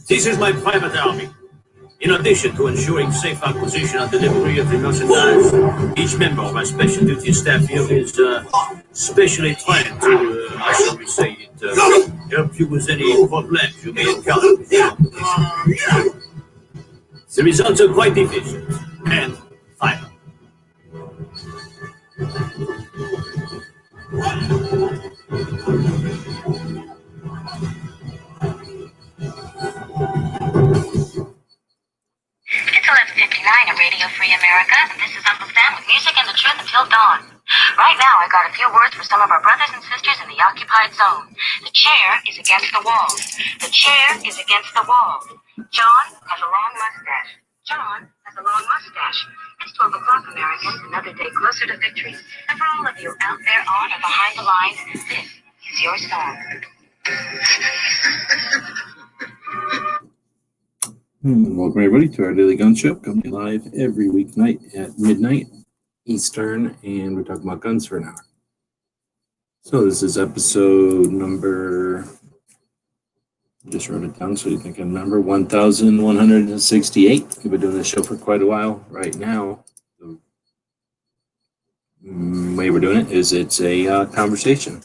This is my private army. In addition to ensuring safe acquisition and delivery of the merchandise, each member of my special duty staff here is specially trained to, how shall we say it, help you with any problems you may encounter with your operation. The results are quite efficient and final. It's 11:59 at Radio Free America, and this is Uncle Sam with music and the truth until dawn. Right now, I got a few words for some of our brothers and sisters in the occupied zone. The chair is against the wall. The chair is against the wall. John has a long mustache. John has a long mustache. It's 12 o'clock, Americans, another day closer to victory. And for all of you out there on or behind the lines, this is your song. Welcome everybody to our daily gun show, coming live every weeknight at midnight Eastern, and we're talking about guns for an hour. So this is episode number, I just wrote it down so you think I remember, 1168. We've been doing this show for quite a while. Right now, the way we're doing it is it's a conversation.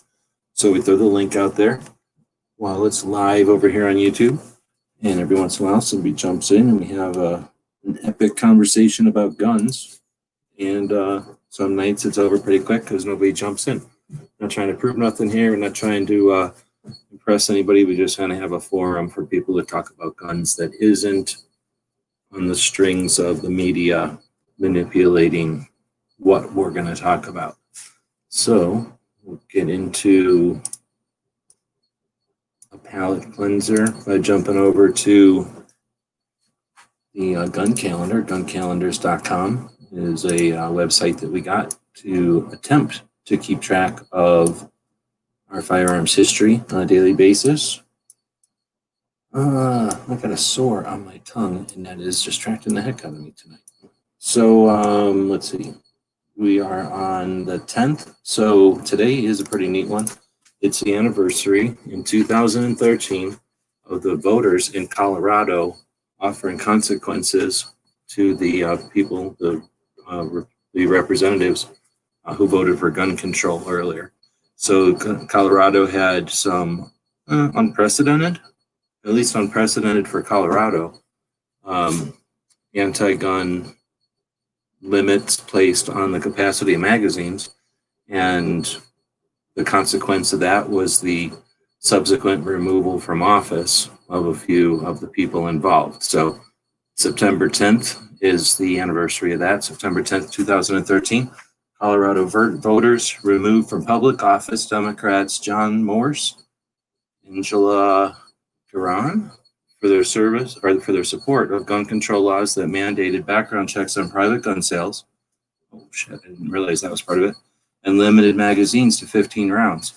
So we throw the link out there while it's live over here on YouTube. And every once in a while, somebody jumps in and we have an epic conversation about guns. And some nights it's over pretty quick because nobody jumps in. Not trying to prove nothing here. We're not trying to impress anybody. We just kind of have a forum for people to talk about guns that isn't on the strings of the media manipulating what we're going to talk about. So we'll get into a palate cleanser by jumping over to the gun calendar. Guncalendars.com is a website that we got to attempt to keep track of our firearms history on a daily basis. I got a sore on my tongue, and that is distracting the heck out of me tonight. So let's see. We are on the 10th. So today is a pretty neat one. It's the anniversary in 2013 of the voters in Colorado offering consequences to the people, the representatives who voted for gun control earlier. So Colorado had some unprecedented, at least unprecedented for Colorado, anti-gun limits placed on the capacity of magazines, and the consequence of that was the subsequent removal from office of a few of the people involved. So September 10th is the anniversary of that. September 10th, 2013, Colorado voters removed from public office Democrats John Morse, Angela Garan for their service or for their support of gun control laws that mandated background checks on private gun sales. Oh shit, I didn't realize that was part of it. And limited magazines to 15 rounds.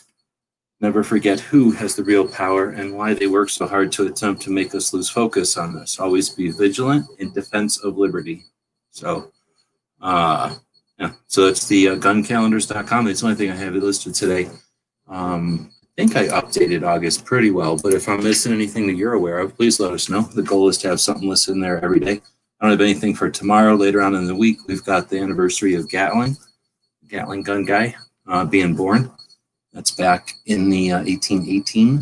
Never forget who has the real power and why they work so hard to attempt to make us lose focus on this. Always be vigilant in defense of liberty. So, yeah. So that's the guncalendars.com. That's the only thing I have listed today. I think I updated August pretty well, but if I'm missing anything that you're aware of, please let us know. The goal is to have something listed in there every day. I don't have anything for tomorrow. Later on in the week, we've got the anniversary of Gatling gun guy being born. That's back in the 1818.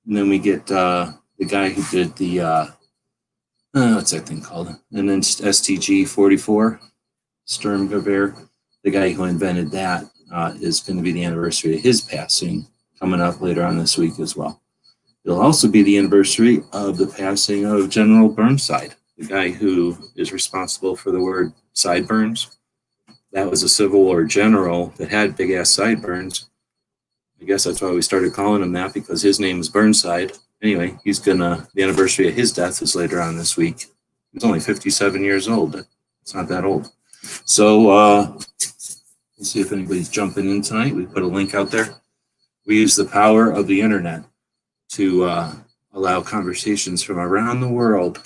And then we get the guy who did the, what's that thing called? And then STG 44, Sturmgewehr, the guy who invented that is going to be the anniversary of his passing coming up later on this week as well. It'll also be the anniversary of the passing of General Burnside, the guy who is responsible for the word sideburns. That was a Civil War general that had big ass sideburns, I guess that's why we started calling him that, because his name is Burnside. Anyway, the anniversary of his death is later on this week. He's only 57 years old. It's not that old. So let's see if anybody's jumping in tonight. We put a link out there. We use the power of the internet to allow conversations from around the world.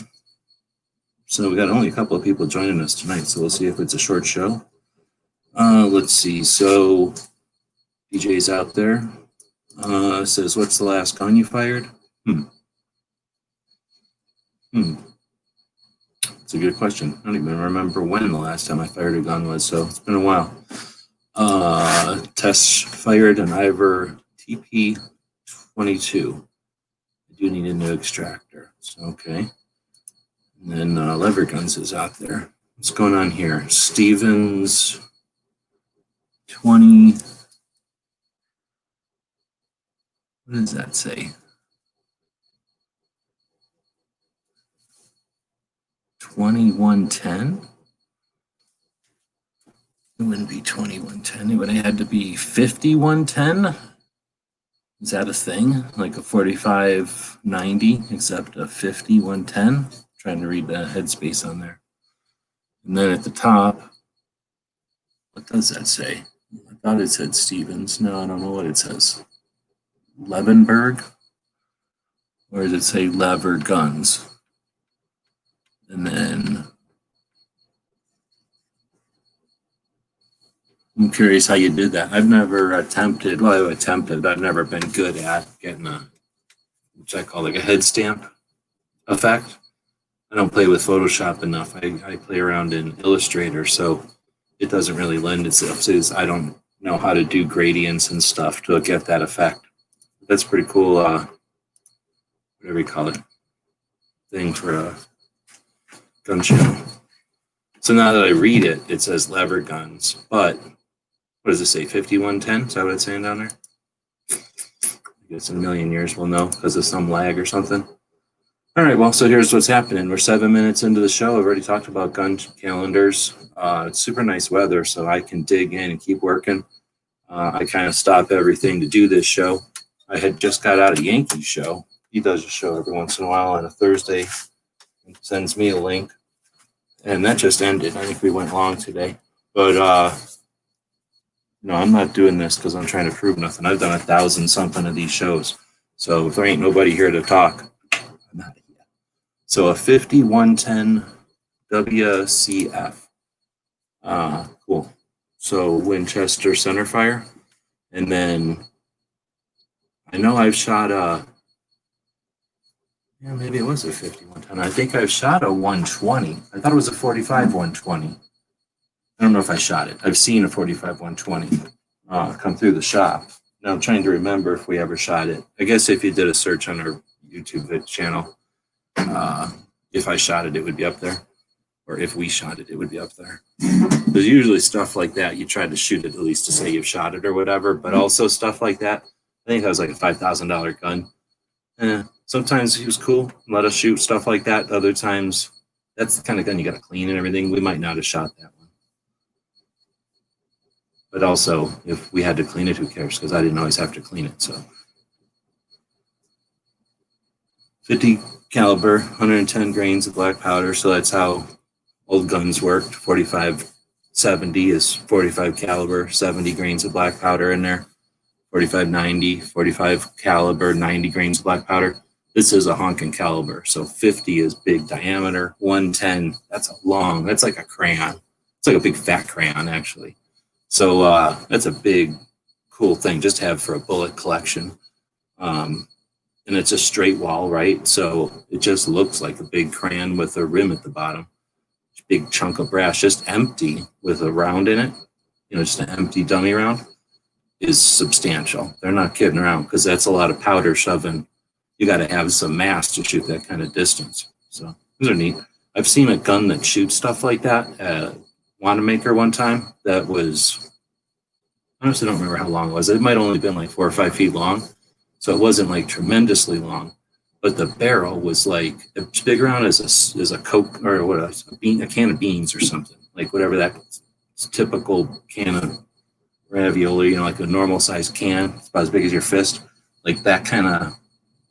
So we got only a couple of people joining us tonight. So we'll see if it's a short show. Let's see. So DJ's out there. Says, what's the last gun you fired? It's a good question. I don't even remember when the last time I fired a gun was, so it's been a while. Tess fired an Ivor TP-22. I do need a new extractor, so okay. And then Lever Guns is out there. What's going on here? Stevens 20. What does that say? 2110? It wouldn't be 2110. It would have had to be 5110. Is that a thing? Like a 4590, except a 5110? Trying to read the headspace on there. And then at the top, what does that say? I thought it said Stevens. No, I don't know what it says. Levenberg? Or does it say Lever Guns? And then I'm curious how you did that. I've never attempted, I've never been good at getting which I call like a head stamp effect. I don't play with Photoshop enough. I play around in Illustrator, so it doesn't really lend itself to, I don't know how to do gradients and stuff to get that effect. That's pretty cool, whatever you call it, thing for a gun channel. So now that I read it, it says Lever Guns, but what does it say, 5110? Is that what it's saying down there? I guess in a million years we'll know because of some lag or something. All right, well, so here's what's happening. We're 7 minutes into the show. I've already talked about gun calendars. It's super nice weather, so I can dig in and keep working. I kind of stop everything to do this show. I had just got out of Yankee's show. He does a show every once in a while on a Thursday and sends me a link. And that just ended. I think we went long today. But, no, I'm not doing this because I'm trying to prove nothing. I've done 1,000-something of these shows. So if there ain't nobody here to talk, I'm not here. So a 5110 WCF. Cool. So Winchester centerfire. And then I know I've shot yeah, maybe it was a 5110. I think I've shot a 120. I thought it was a 45 120. I don't know if I shot it. I've seen a 45 120 come through the shop. Now I'm trying to remember if we ever shot it. I guess if you did a search on our YouTube channel, if I shot it, it would be up there. Or if we shot it, it would be up there. There's usually stuff like that. You try to shoot it at least to say you've shot it or whatever, but also stuff like that. I think that was like a $5,000 gun. Sometimes he was cool, let us shoot stuff like that. Other times, that's the kind of gun you got to clean and everything. We might not have shot that one. But also, if we had to clean it, who cares? Because I didn't always have to clean it. So 50 caliber, 110 grains of black powder. So that's how old guns worked. 45-70 is 45 caliber, 70 grains of black powder in there. 45-90, 45 caliber, 90 grains of black powder. This is a honking caliber. So 50 is big diameter. 110, that's like a crayon. It's like a big fat crayon, actually. So that's a big, cool thing just to have for a bullet collection. And it's a straight wall, right? So it just looks like a big crayon with a rim at the bottom. Big chunk of brass, just empty with a round in it. Just an empty dummy round is substantial. They're not kidding around because that's a lot of powder shoving. You got to have some mass to shoot that kind of distance. So those are neat. I've seen a gun that shoots stuff like that at Wanamaker one time. That was, I honestly don't remember how long it was. It might only been like 4 or 5 feet long. So it wasn't like tremendously long, but the barrel was like as big around as a Coke or what a can of beans or something, like whatever that typical can of ravioli, like a normal sized can. It's about as big as your fist. Like that kind of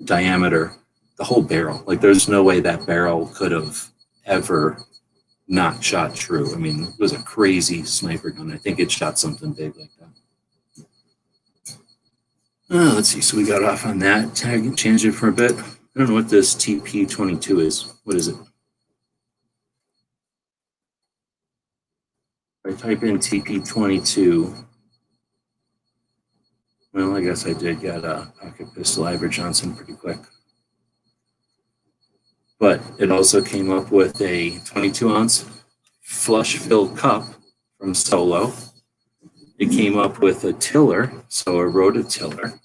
diameter, the whole barrel. Like there's no way that barrel could have ever not shot true. I mean, it was a crazy sniper gun. I think it shot something big like that. Let's see. So we got off on that. Tag changed it for a bit. I don't know what this TP22 is. What is it? If I type in TP22, well, I guess I did get a pocket pistol Ivor Johnson pretty quick. But it also came up with a 22-ounce flush-filled cup from Solo. It came up with a tiller, so a rototiller.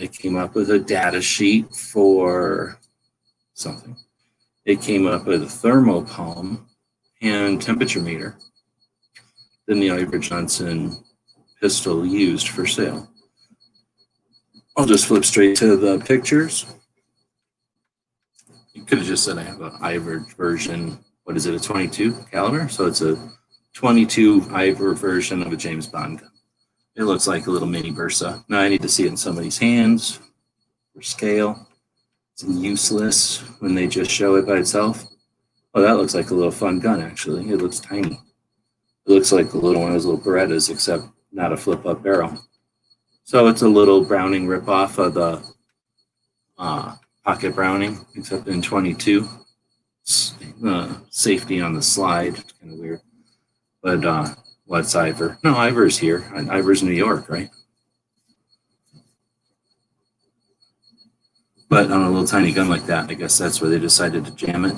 It came up with a data sheet for something. It came up with a thermopalm and temperature meter. Then the Ivor Johnson pistol used for sale. I'll just flip straight to the pictures. You could have just said I have an Ivor version. What is it, a 22 caliber? So it's a 22 Ivor version of a James Bond gun. It looks like a little mini Bursa. Now I need to see it in somebody's hands for scale. It's useless when they just show it by itself. Oh, that looks like a little fun gun, actually. It looks tiny. It looks like a little one of those little Berettas, except not a flip-up barrel. So it's a little Browning ripoff of the pocket Browning, except in 22. Safety on the slide. It's kind of weird. But what's Ivor? No, Ivor's here. Ivor's New York, right? But on a little tiny gun like that, I guess that's where they decided to jam it.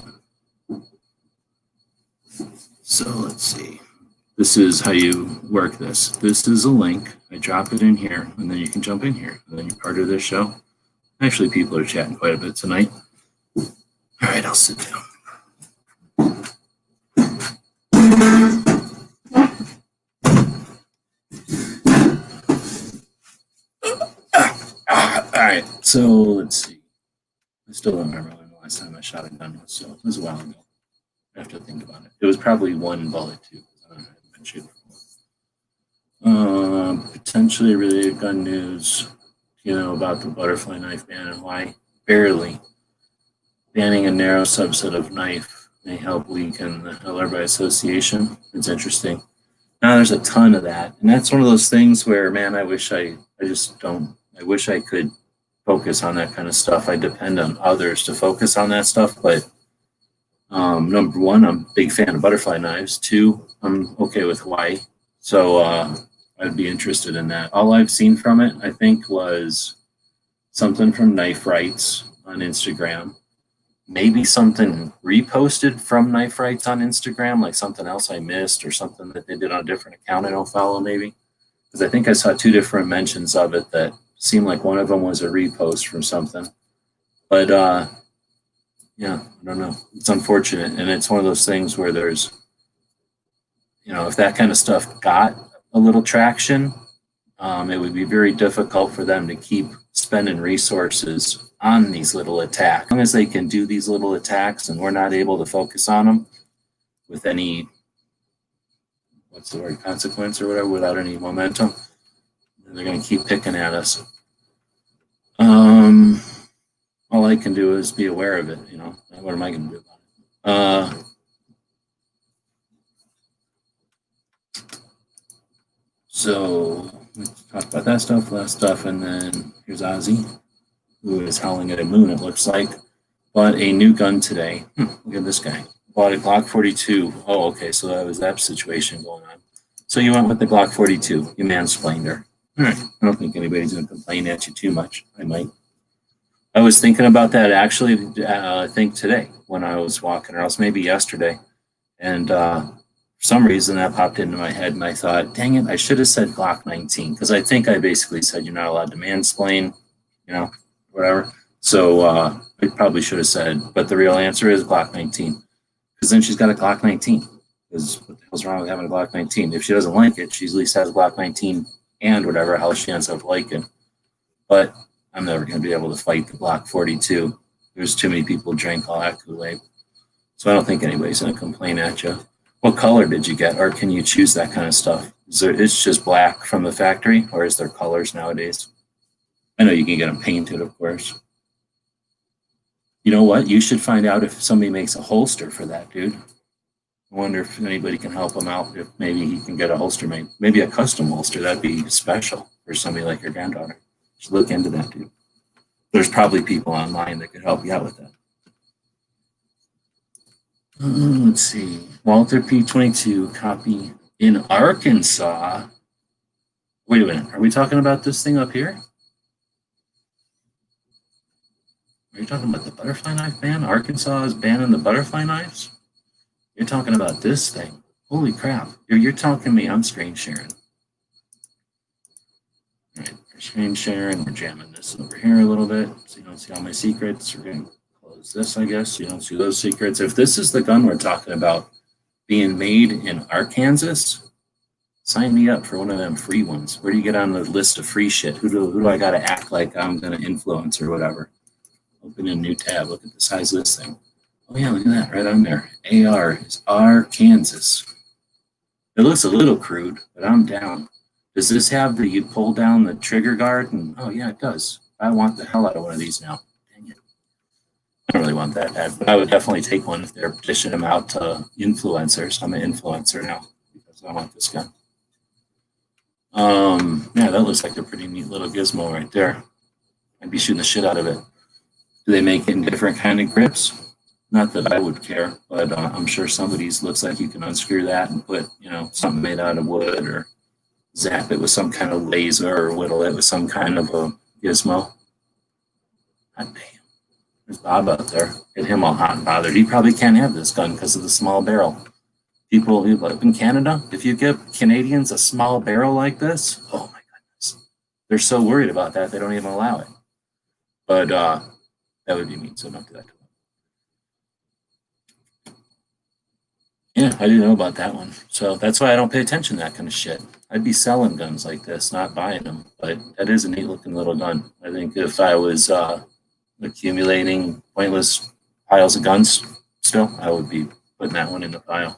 So let's see. This is how you work this. This is a link. I drop it in here, and then you can jump in here. And then you're part of this show. Actually, people are chatting quite a bit tonight. All right, I'll sit down. All right, so let's see. I still don't remember when the last time I shot a gun was, so it was a while ago. I have to think about it. It was probably one bullet, too. I don't know, I've been shooting before. Potentially related gun news, about the butterfly knife ban and why barely banning a narrow subset of knife may help weaken the LR by association. It's interesting. Now there's a ton of that. And that's one of those things where, man, I wish I could focus on that kind of stuff. I depend on others to focus on that stuff. But number one, I'm a big fan of butterfly knives. Two, I'm okay with Hawaii. So I'd be interested in that. All I've seen from it, I think, was something from Knife Rights on Instagram. Maybe something reposted from Knife Rights on Instagram, like something else I missed or something that they did on a different account I don't follow, maybe. Because I think I saw two different mentions of it that seemed like one of them was a repost from something. But, yeah, I don't know. It's unfortunate. And it's one of those things where there's, if that kind of stuff got a little traction, it would be very difficult for them to keep spending resources on these little attacks. As long as they can do these little attacks and we're not able to focus on them with any, consequence or whatever, without any momentum, then they're going to keep picking at us. All I can do is be aware of it, What am I going to do about it? So let's talk about that stuff, last stuff, and then here's Ozzy, who is howling at a moon, it looks like. Bought a new gun today. Look at this guy. Bought a Glock 42. Oh, okay, so that was that situation going on. So you went with the Glock 42. You mansplained her. All right. I don't think anybody's going to complain at you too much. I might. I was thinking about that actually, I think today when I was walking, or else maybe yesterday. And for some reason that popped into my head and I thought, dang it, I should have said Glock 19. Because I think I basically said you're not allowed to mansplain, whatever. So I probably should have said, but the real answer is Glock 19. Because then she's got a Glock 19. Because what the hell's wrong with having a Glock 19? If she doesn't like it, she at least has a Glock 19 and whatever hell she ends up liking. But I'm never going to be able to fight the Glock 42. There's too many people drank all that Kool-Aid. So I don't think anybody's going to complain at you. What color did you get, or can you choose that kind of stuff? It's just black from the factory, or is there colors nowadays? I know you can get them painted, of course. You know what? You should find out if somebody makes a holster for that, dude. I wonder if anybody can help him out, if maybe he can get a holster made. Maybe a custom holster, that'd be special for somebody like your granddaughter. Just look into that, dude. There's probably people online that could help you out with that. Let's see. Walter P22, copy in Arkansas. Wait a minute. Are we talking about this thing up here? Are you talking about the butterfly knife ban? Arkansas is banning the butterfly knives? You're talking about this thing. Holy crap. You're talking me. I'm screen sharing. All right, we're screen sharing. We're jamming this over here a little bit so you don't see all my secrets. We're going to close this, I guess. So you don't see those secrets. If this is the gun we're talking about being made in Arkansas, sign me up for one of them free ones. Where do you get on the list of free shit? Who do I got to act like I'm going to influence or whatever? Open a new tab. Look at the size of this thing. Oh, yeah, look at that right on there. AR is Arkansas. It looks a little crude, but I'm down. Does this have the, you pull down the trigger guard? And oh, yeah, it does. I want the hell out of one of these now. Dang it. I don't really want that bad, but I would definitely take one if they're dishing them out to influencers. I'm an influencer now because I want this gun. Yeah, that looks like a pretty neat little gizmo right there. I'd be shooting the shit out of it. Do they make it in different kind of grips? Not that I would care, but I'm sure somebody's looks like you can unscrew that and put, you know, something made out of wood or zap it with some kind of laser or whittle it with some kind of a gizmo. God damn. There's Bob out there. Get him all hot and bothered. He probably can't have this gun because of the small barrel. People who live in Canada, if you give Canadians a small barrel like this, oh my goodness. They're so worried about that, they don't even allow it. But that would be mean, so don't do that to them. Yeah, I didn't know about that one. So that's why I don't pay attention to that kind of shit. I'd be selling guns like this, not buying them. But that is a neat looking little gun. I think if I was accumulating pointless piles of guns still, I would be putting that one in the pile.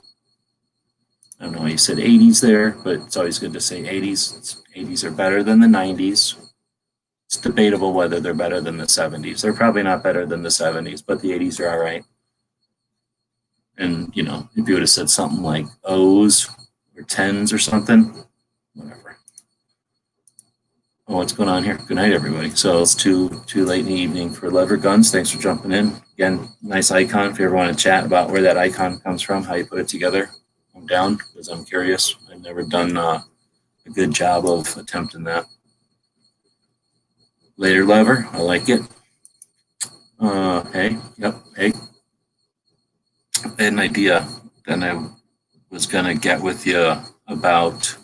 I don't know why you said 80s there, but it's always good to say 80s. 80s are better than the 90s. It's debatable whether they're better than the 70s. They're probably not better than the 70s, but the 80s are all right. And, you know, if you would have said something like O's or 10s or something, whatever. Oh, what's going on here? Good night, everybody. So it's too late in the evening for lever guns. Thanks for jumping in. Again, nice icon. If you ever want to chat about where that icon comes from, how you put it together, I'm down because I'm curious. I've never done a good job of attempting that. Later lever, I like it. Hey, yep, hey. I had an idea that I was gonna get with you about,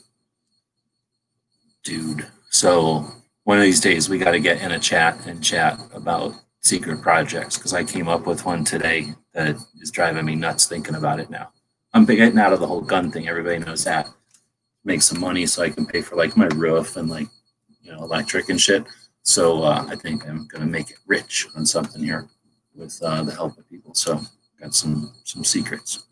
dude. So one of these days we got to get in a chat and chat about secret projects because I came up with one today that is driving me nuts thinking about it now. I'm getting out of the whole gun thing. Everybody knows that. Make some money so I can pay for like my roof and like, you know, electric and shit. So I think I'm gonna make it rich on something here with the help of people. So got some secrets.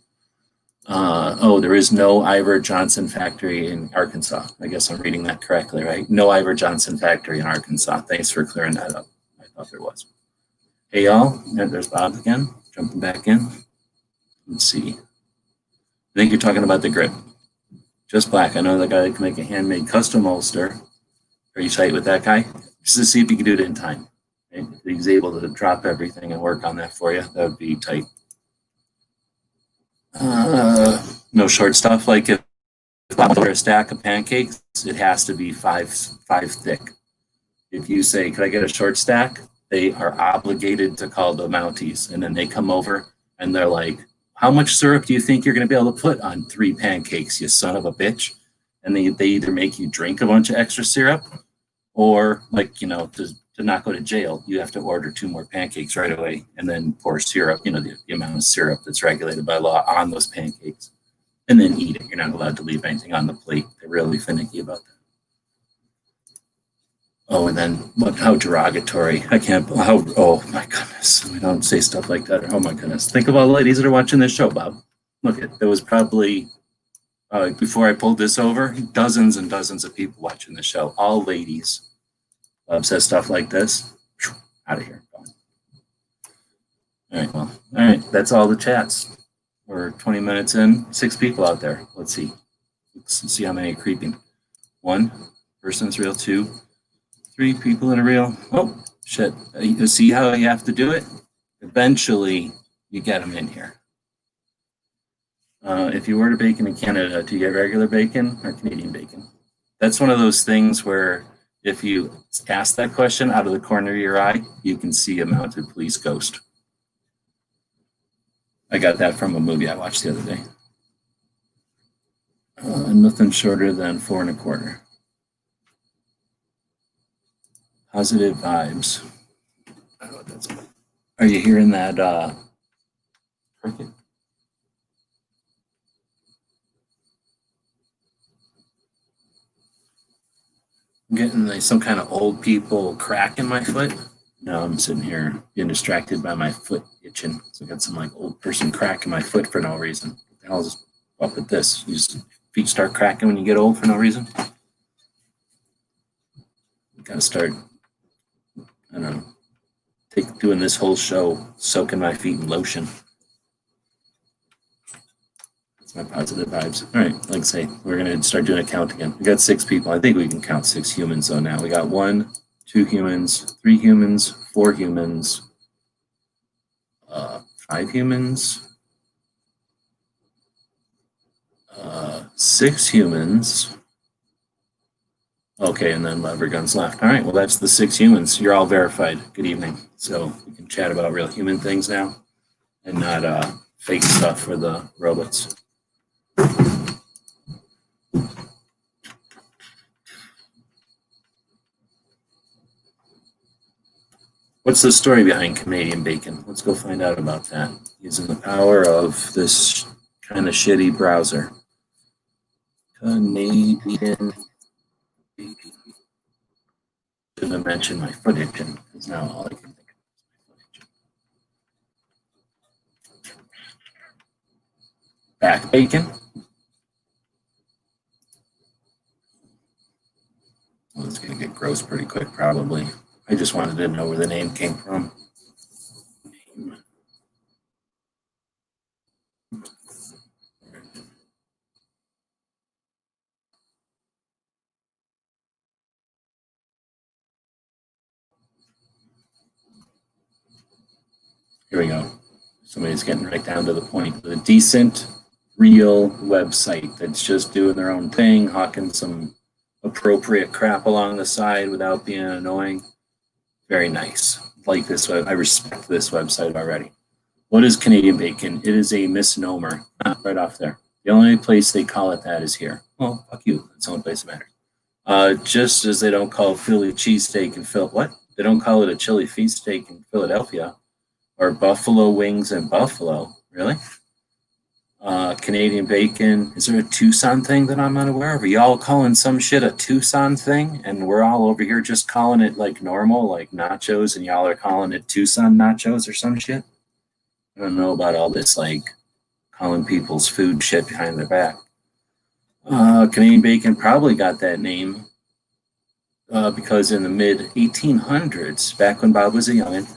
Oh, there is no Ivor Johnson factory in Arkansas. I guess I'm reading that correctly, right? No Ivor Johnson factory in Arkansas. Thanks for clearing that up. I thought there was. Hey, y'all. There's Bob again, jumping back in. Let's see. I think you're talking about the grip. Just black. I know the guy that can make a handmade custom holster. Are you tight with that guy? Just to see if you can do it in time. Okay? If he's able to drop everything and work on that for you, that would be tight. No short stuff. Like if I order a stack of pancakes, it has to be five thick. If you say, could I get a short stack? They are obligated to call the Mounties, and then they come over and they're like, how much syrup do you think you're going to be able to put on 3 pancakes, you son of a bitch? And they either make you drink a bunch of extra syrup or, like, you know, to not go to jail, you have to order 2 more pancakes right away and then pour syrup, you know, the amount of syrup that's regulated by law on those pancakes, and then eat it. You're not allowed to leave anything on the plate. They're really finicky about that. Oh, and then how derogatory. I can't, oh my goodness. We don't say stuff like that. Oh my goodness. Think of all the ladies that are watching this show, Bob. look at, there was probably, before I pulled this over, dozens and dozens of people watching the show, all ladies. Says stuff like this. Out of here. All right, well, all right, that's all the chats. We're 20 minutes in, 6 people out there. Let's see. Let's see how many are creeping. 1 person's real, 2, 3 people in a reel. Oh, shit. You see how you have to do it? Eventually, you get them in here. If you order bacon in Canada, do you get regular bacon or Canadian bacon? That's one of those things where if you ask that question out of the corner of your eye, you can see a mounted police ghost. I got that from a movie I watched the other day. Nothing shorter than 4 1/4. Positive vibes. I don't know what that's about. Are you hearing that cricket? I'm getting like some kind of old people crack in my foot. Now I'm sitting here being distracted by my foot itching. So I got some like old person crack in my foot for no reason. What the hell is up with this? You just, feet start cracking when you get old for no reason. You gotta start, I don't know, doing this whole show, soaking my feet in lotion. That's my positive vibes. All right, like I say, we're gonna start doing a count again. We got 6 people. I think we can count 6 humans though now. We got 1, 2 humans, 3 humans, 4 humans, 5 humans, 6 humans. Okay, and then lever guns left. All right, well, that's the 6 humans. You're all verified. Good evening. So we can chat about real human things now and not fake stuff for the robots. What's the story behind Canadian bacon? Let's go find out about that. Using the power of this kind of shitty browser. Canadian bacon. Should have mentioned my foot itching, because now all I can think of is my foot itching. Back bacon. Well, it's going to get gross pretty quick, probably. I just wanted to know where the name came from. Here we go. Somebody's getting right down to the point. A decent, real website that's just doing their own thing, hawking some appropriate crap along the side without being annoying. Very nice. Like this web, I respect this website already. What is Canadian bacon? It is a misnomer. Right off there. The only place they call it that is here. Well, fuck you. That's the only place it matters. Just as they don't call Philly cheesesteak in what? They don't call it a chili feast-steak in Philadelphia. Or buffalo wings in Buffalo. Really? Canadian bacon. Is there a Tucson thing that I'm not aware of? Are y'all calling some shit a Tucson thing? And we're all over here just calling it like normal, like nachos, and y'all are calling it Tucson nachos or some shit? I don't know about all this, like, calling people's food shit behind their back. Canadian bacon probably got that name because in the mid-1800s, back when Bob was a youngin',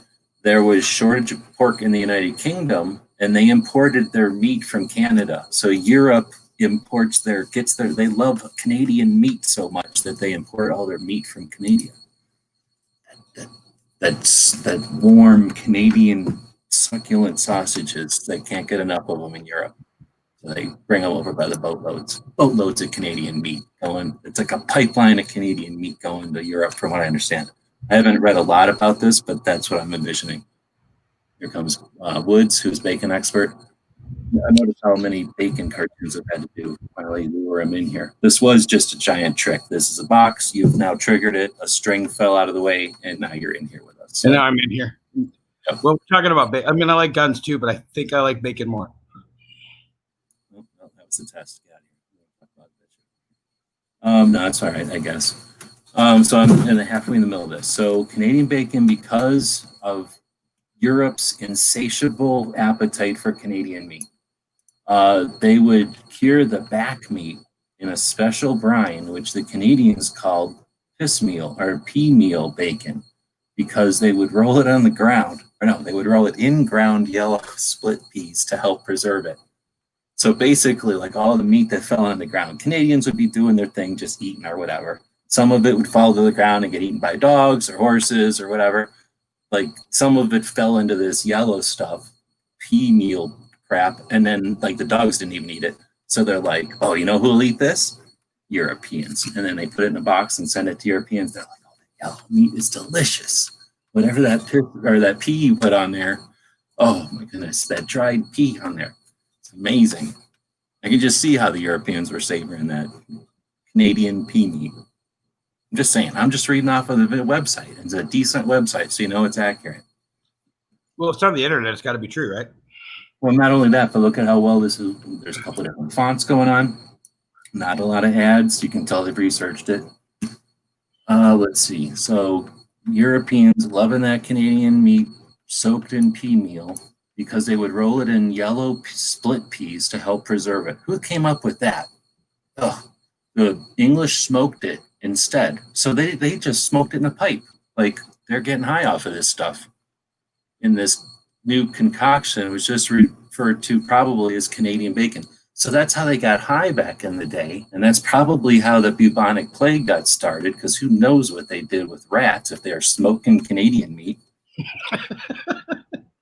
there was shortage of pork in the United Kingdom, and they imported their meat from Canada. So Europe imports they love Canadian meat so much that they import all their meat from Canada. That's that warm Canadian succulent sausages. They can't get enough of them in Europe. So they bring them over by the boatloads of Canadian meat going. It's like a pipeline of Canadian meat going to Europe, from what I understand. I haven't read a lot about this, but that's what I'm envisioning. Here comes Woods, who's bacon expert. I noticed how many bacon cartoons I've had to do to finally lure him in here. This was just a giant trick. This is a box. You've now triggered it. A string fell out of the way, and now you're in here with us. So. And now I'm in here. Yep. Well, we're talking about bacon. I mean, I like guns too, but I think I like bacon more. Oh, that was the test. No, it's all right, I guess. So I'm halfway in the middle of this. So Canadian bacon, because of Europe's insatiable appetite for Canadian meat. They would cure the back meat in a special brine, which the Canadians called piss meal or pea meal bacon, because they would roll it on the ground, or no, they would roll it in ground yellow split peas to help preserve it. So basically, like all the meat that fell on the ground, Canadians would be doing their thing, just eating or whatever. Some of it would fall to the ground and get eaten by dogs or horses or whatever. Like some of it fell into this yellow stuff, pea meal crap, and then like the dogs didn't even eat it. So they're like, oh, you know who'll eat this? Europeans. And then they put it in a box and send it to Europeans. They're like, oh, the yellow meat is delicious. Whatever that pea you put on there, oh my goodness, that dried pea on there. It's amazing. I can just see how the Europeans were savoring that Canadian pea meat. I'm just saying, I'm just reading off of the website. It's a decent website, so you know it's accurate. Well, it's on the internet. It's got to be true, right? Well, not only that, but look at how well this is. There's a couple of different fonts going on. Not a lot of ads. You can tell they've researched it. Let's see. So Europeans loving that Canadian meat soaked in pea meal because they would roll it in yellow split peas to help preserve it. Who came up with that? Ugh. The English smoked it instead. So they just smoked it in a pipe. Like they're getting high off of this stuff. In this new concoction, was just referred to probably as Canadian bacon. So that's how they got high back in the day. And that's probably how the bubonic plague got started, because who knows what they did with rats if they are smoking Canadian meat.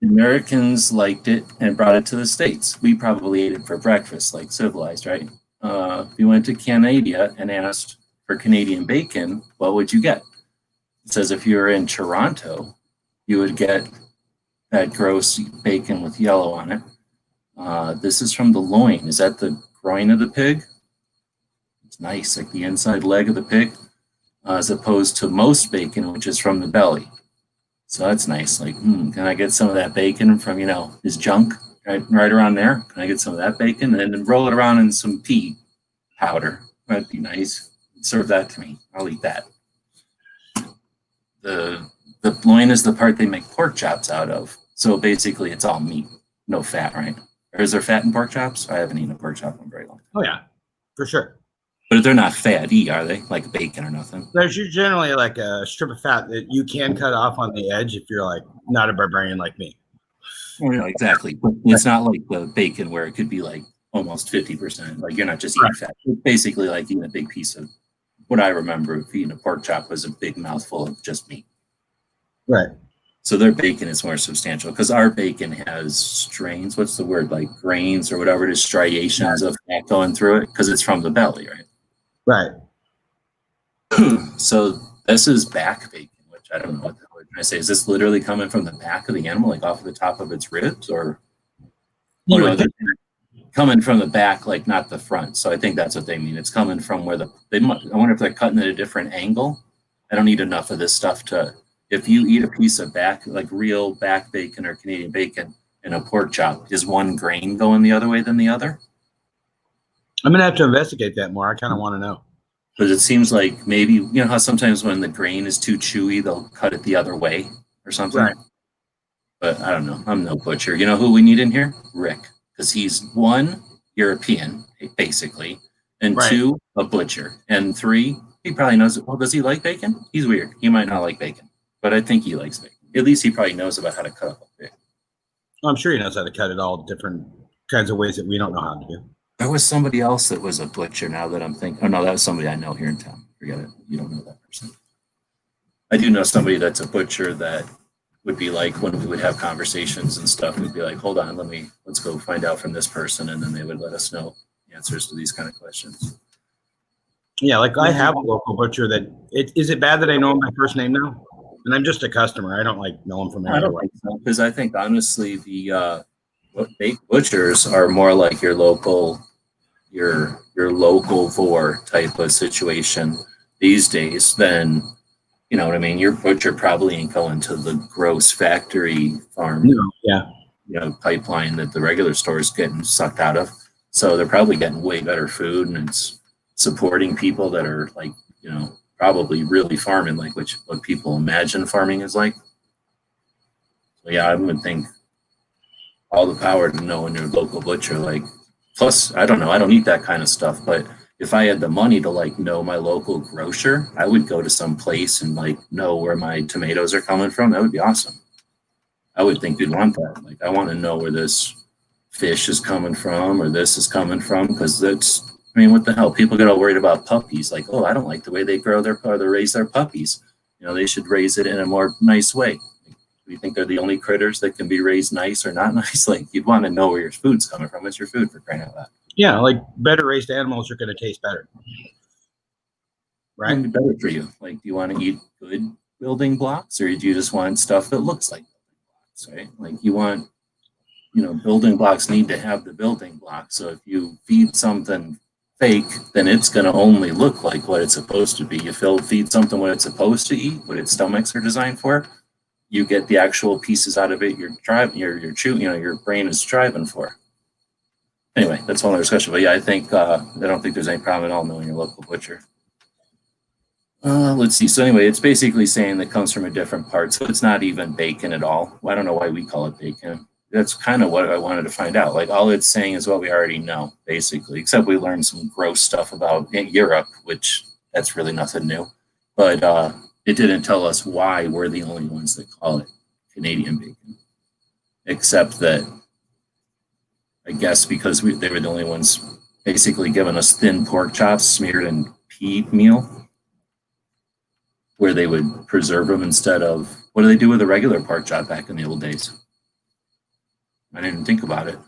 Americans liked it and brought it to the States. We probably ate it for breakfast, like civilized, right? If you went to Canada and asked for Canadian bacon, what would you get? It says if you were in Toronto, you would get that gross bacon with yellow on it. This is from the loin. Is that the groin of the pig? It's nice, like the inside leg of the pig, as opposed to most bacon, which is from the belly. So that's nice. Like, can I get some of that bacon from, his junk right around there? Can I get some of that bacon? And then roll it around in some pea powder. That'd be nice. Serve that to me. I'll eat that. The loin is the part they make pork chops out of. So basically it's all meat, no fat, right? Or is there fat in pork chops? I haven't eaten a pork chop in a very long time. Oh, yeah, for sure. But they're not fatty, are they? Like bacon or nothing? There's generally like a strip of fat that you can cut off on the edge if you're like not a barbarian like me. Oh, yeah, exactly. But it's not like the bacon where it could be like almost 50%. Like you're not just eating fat. It's basically like eating a big piece of what I remember of eating a pork chop was a big mouthful of just meat. Right. So their bacon is more substantial because our bacon has strains. What's the word? Like grains or whatever it is, striations of fat going through it because it's from the belly, right? Right. So this is back bacon, which I don't know what the hell I say. Is this literally coming from the back of the animal, like off of the top of its ribs, or no, coming from the back, like not the front? So I think that's what they mean. It's coming from where I wonder if they're cutting at a different angle. I don't eat enough of this stuff to. If you eat a piece of back, like real back bacon or Canadian bacon in a pork chop, is one grain going the other way than the other? I'm going to have to investigate that more. I kind of want to know. Because it seems like maybe, you know how sometimes when the grain is too chewy, they'll cut it the other way or something? Right. But I don't know. I'm no butcher. You know who we need in here? Rick. Because he's one, European, basically, and two, a butcher. And three, he probably knows, well, does he like bacon? He's weird. He might not like bacon. But I think he likes bacon. At least he probably knows about how to cut up bacon. I'm sure he knows how to cut it all different kinds of ways that we don't know how to do. There was somebody else that was a butcher now that I'm thinking. Oh, no, that was somebody I know here in town. Forget it. You don't know that person. I do know somebody that's a butcher that would be like when we would have conversations and stuff, we'd be like, hold on, let's go find out from this person. And then they would let us know answers to these kind of questions. Yeah, like I have a local butcher that is it bad that I know him by first name now? And I'm just a customer. I don't know him from anywhere. Because I think honestly the butchers are more like your local vor type of situation these days than, you know what I mean? Your butcher probably ain't going to the gross factory farm, pipeline that the regular store is getting sucked out of. So they're probably getting way better food, and it's supporting people that are like, probably really farming like what people imagine farming is like. So yeah, I would think all the power to know in your local butcher, like plus, I don't know, I don't eat that kind of stuff, but if I had the money to like know my local grocer, I would go to some place and like know where my tomatoes are coming from. That would be awesome. I would think you'd want that. Like, I want to know where this fish is coming from or this is coming from, because that's, I mean, what the hell? People get all worried about puppies. Like, oh, I don't like the way they grow their or they raise their puppies. You know, they should raise it in a more nice way. Do you think they're the only critters that can be raised nice or not nice? Like, you'd want to know where your food's coming from. It's your food, for crying out loud. Yeah, like better raised animals are going to taste better, right? And better for you. Like, do you want to eat good building blocks, or do you just want stuff that looks like building blocks, right? Like, you want, you know, building blocks need to have the building blocks. So if you feed something fake, then it's going to only look like what it's supposed to be. You feed something what it's supposed to eat, what its stomachs are designed for, you get the actual pieces out of it you're driving, you're chewing, you know, your brain is striving for. Anyway, that's one other discussion. But yeah, I think I don't think there's any problem at all knowing your local butcher. Let's see. So anyway, it's basically saying that comes from a different part. So it's not even bacon at all. Well, I don't know why we call it bacon. That's kind of what I wanted to find out. Like, all it's saying is what we already know, basically, except we learned some gross stuff about Europe, which that's really nothing new. But it didn't tell us why we're the only ones that call it Canadian bacon, except that I guess because they were the only ones basically giving us thin pork chops smeared in pea meal, where they would preserve them instead of, what do they do with a regular pork chop back in the old days? I didn't think about it.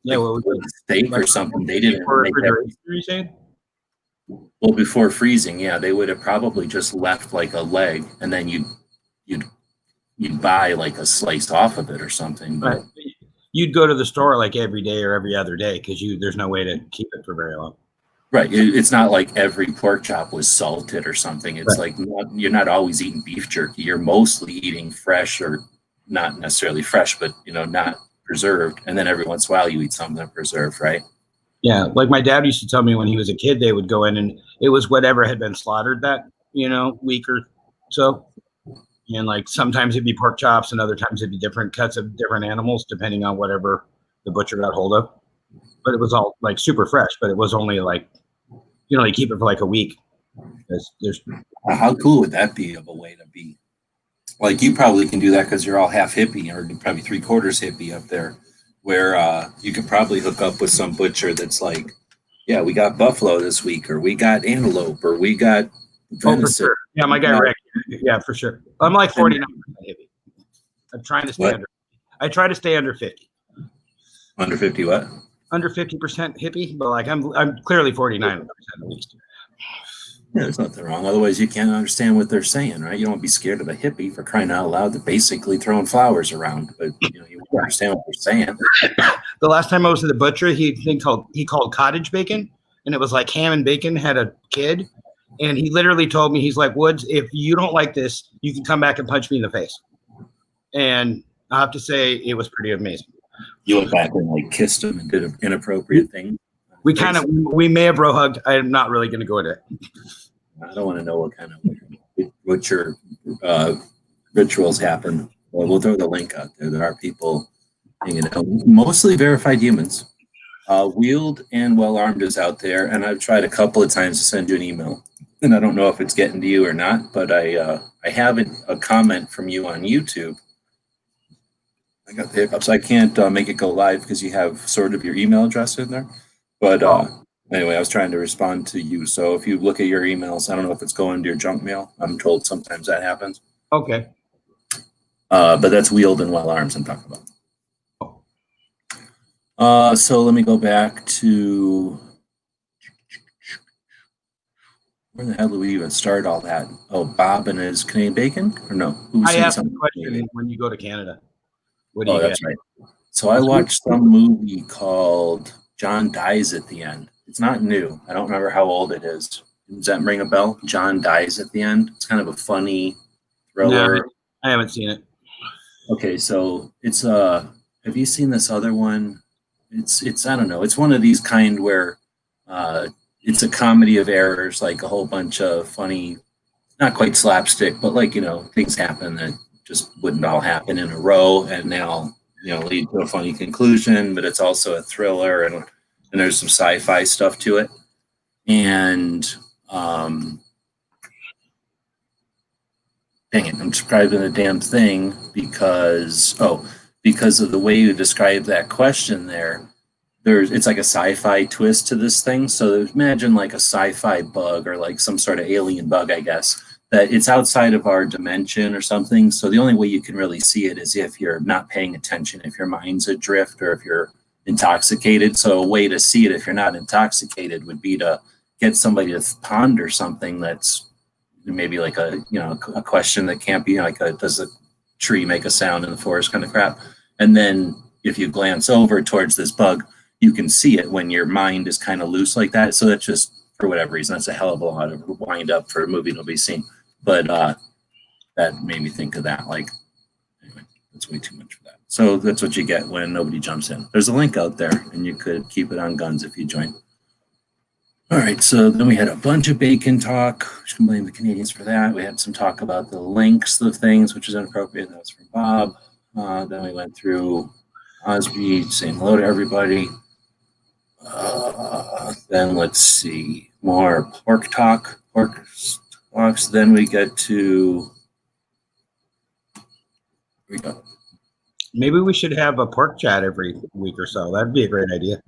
Yeah, like, well, steak or something. They didn't make that. You saying? Well, before freezing, yeah, they would have probably just left like a leg, and then you'd buy like a slice off of it or something. But Right. You'd go to the store like every day or every other day because there's no way to keep it for very long. right, it's not like every pork chop was salted or something. It's Right. like you're not always eating beef jerky. You're mostly eating fresh, or not necessarily fresh, but you know, not preserved. And then every once in a while you eat something preserved, right? Yeah, like my dad used to tell me when he was a kid, they would go in and it was whatever had been slaughtered that, week or so. And like sometimes it'd be pork chops and other times it'd be different cuts of different animals depending on whatever the butcher got hold of. But it was all like super fresh, but it was only like, you keep it for like a week. There's How cool would that be of a way to be? Like, you probably can do that because you're all half hippie, or probably 3/4 hippie up there, where you could probably hook up with some butcher that's like, yeah, we got buffalo this week, or we got antelope, or we got venison. for sure. Yeah, my guy Rick. Yeah, for sure. I'm like 49% hippie. I'm trying to stay What? under. I try to stay under 50. Under 50 what? Under 50% hippie, but like I'm clearly 49% at least. Yeah, there's nothing wrong. Otherwise, you can't understand what they're saying, right? You don't want to be scared of a hippie, for crying out loud. They're basically throwing flowers around, but you want to understand what they're saying. The last time I was at the butcher, he called cottage bacon, and it was like ham and bacon had a kid, and he literally told me, he's like, Woods, if you don't like this, you can come back and punch me in the face. And I have to say, it was pretty amazing. You went back and like kissed him and did an inappropriate thing. We may have bro hugged. I'm not really going to go into it. I don't want to know what your rituals happen. Well, we'll throw the link out there. There are people hanging out, mostly verified humans. Wheeled and well armed is out there, and I've tried a couple of times to send you an email, and I don't know if it's getting to you or not. But I have a comment from you on YouTube. I got the hiccups. I can't make it go live because you have sort of your email address in there. But anyway, I was trying to respond to you. So if you look at your emails, I don't know if it's going to your junk mail. I'm told sometimes that happens. Okay. But that's wheeled and well arms I'm talking about. So let me go back to, where the hell do we even start all that? Oh, Bob and his Canadian bacon? Or no? I asked a question when you go to Canada. What do you that's get? right. So I watched some movie called John Dies at the End. It's not new. I don't remember how old it is. Does that ring a bell? John Dies at the End. It's kind of a funny thriller. No, I haven't seen it. Okay, so it's have you seen this other one? It's I don't know. It's one of these kind where it's a comedy of errors, like a whole bunch of funny, not quite slapstick, but like, things happen that just wouldn't all happen in a row, and they all lead to a funny conclusion, but it's also a thriller, and there's some sci-fi stuff to it. And dang it, I'm describing the damn thing because of the way you describe that question there. It's like a sci-fi twist to this thing. So imagine like a sci-fi bug or like some sort of alien bug, I guess, that it's outside of our dimension or something. So the only way you can really see it is if you're not paying attention, if your mind's adrift or if you're intoxicated. So a way to see it if you're not intoxicated would be to get somebody to ponder something that's maybe like a question that can't be like does a tree make a sound in the forest kind of crap. And then if you glance over towards this bug, you can see it when your mind is kind of loose like that. So that's just, for whatever reason, that's a hell of a lot of wind up for a movie nobody's seen. But that made me think of that. Like, anyway, that's way too much for that. So that's what you get when nobody jumps in. There's a link out there, and you could keep it on guns if you join. All right, so then we had a bunch of bacon talk. We can blame the Canadians for that. We had some talk about the links of things, which is inappropriate. That was from Bob. Then we went through Osby saying hello to everybody. Then let's see, more pork talks. Then we get to, here we go. Maybe we should have a pork chat every week or so. That'd be a great idea.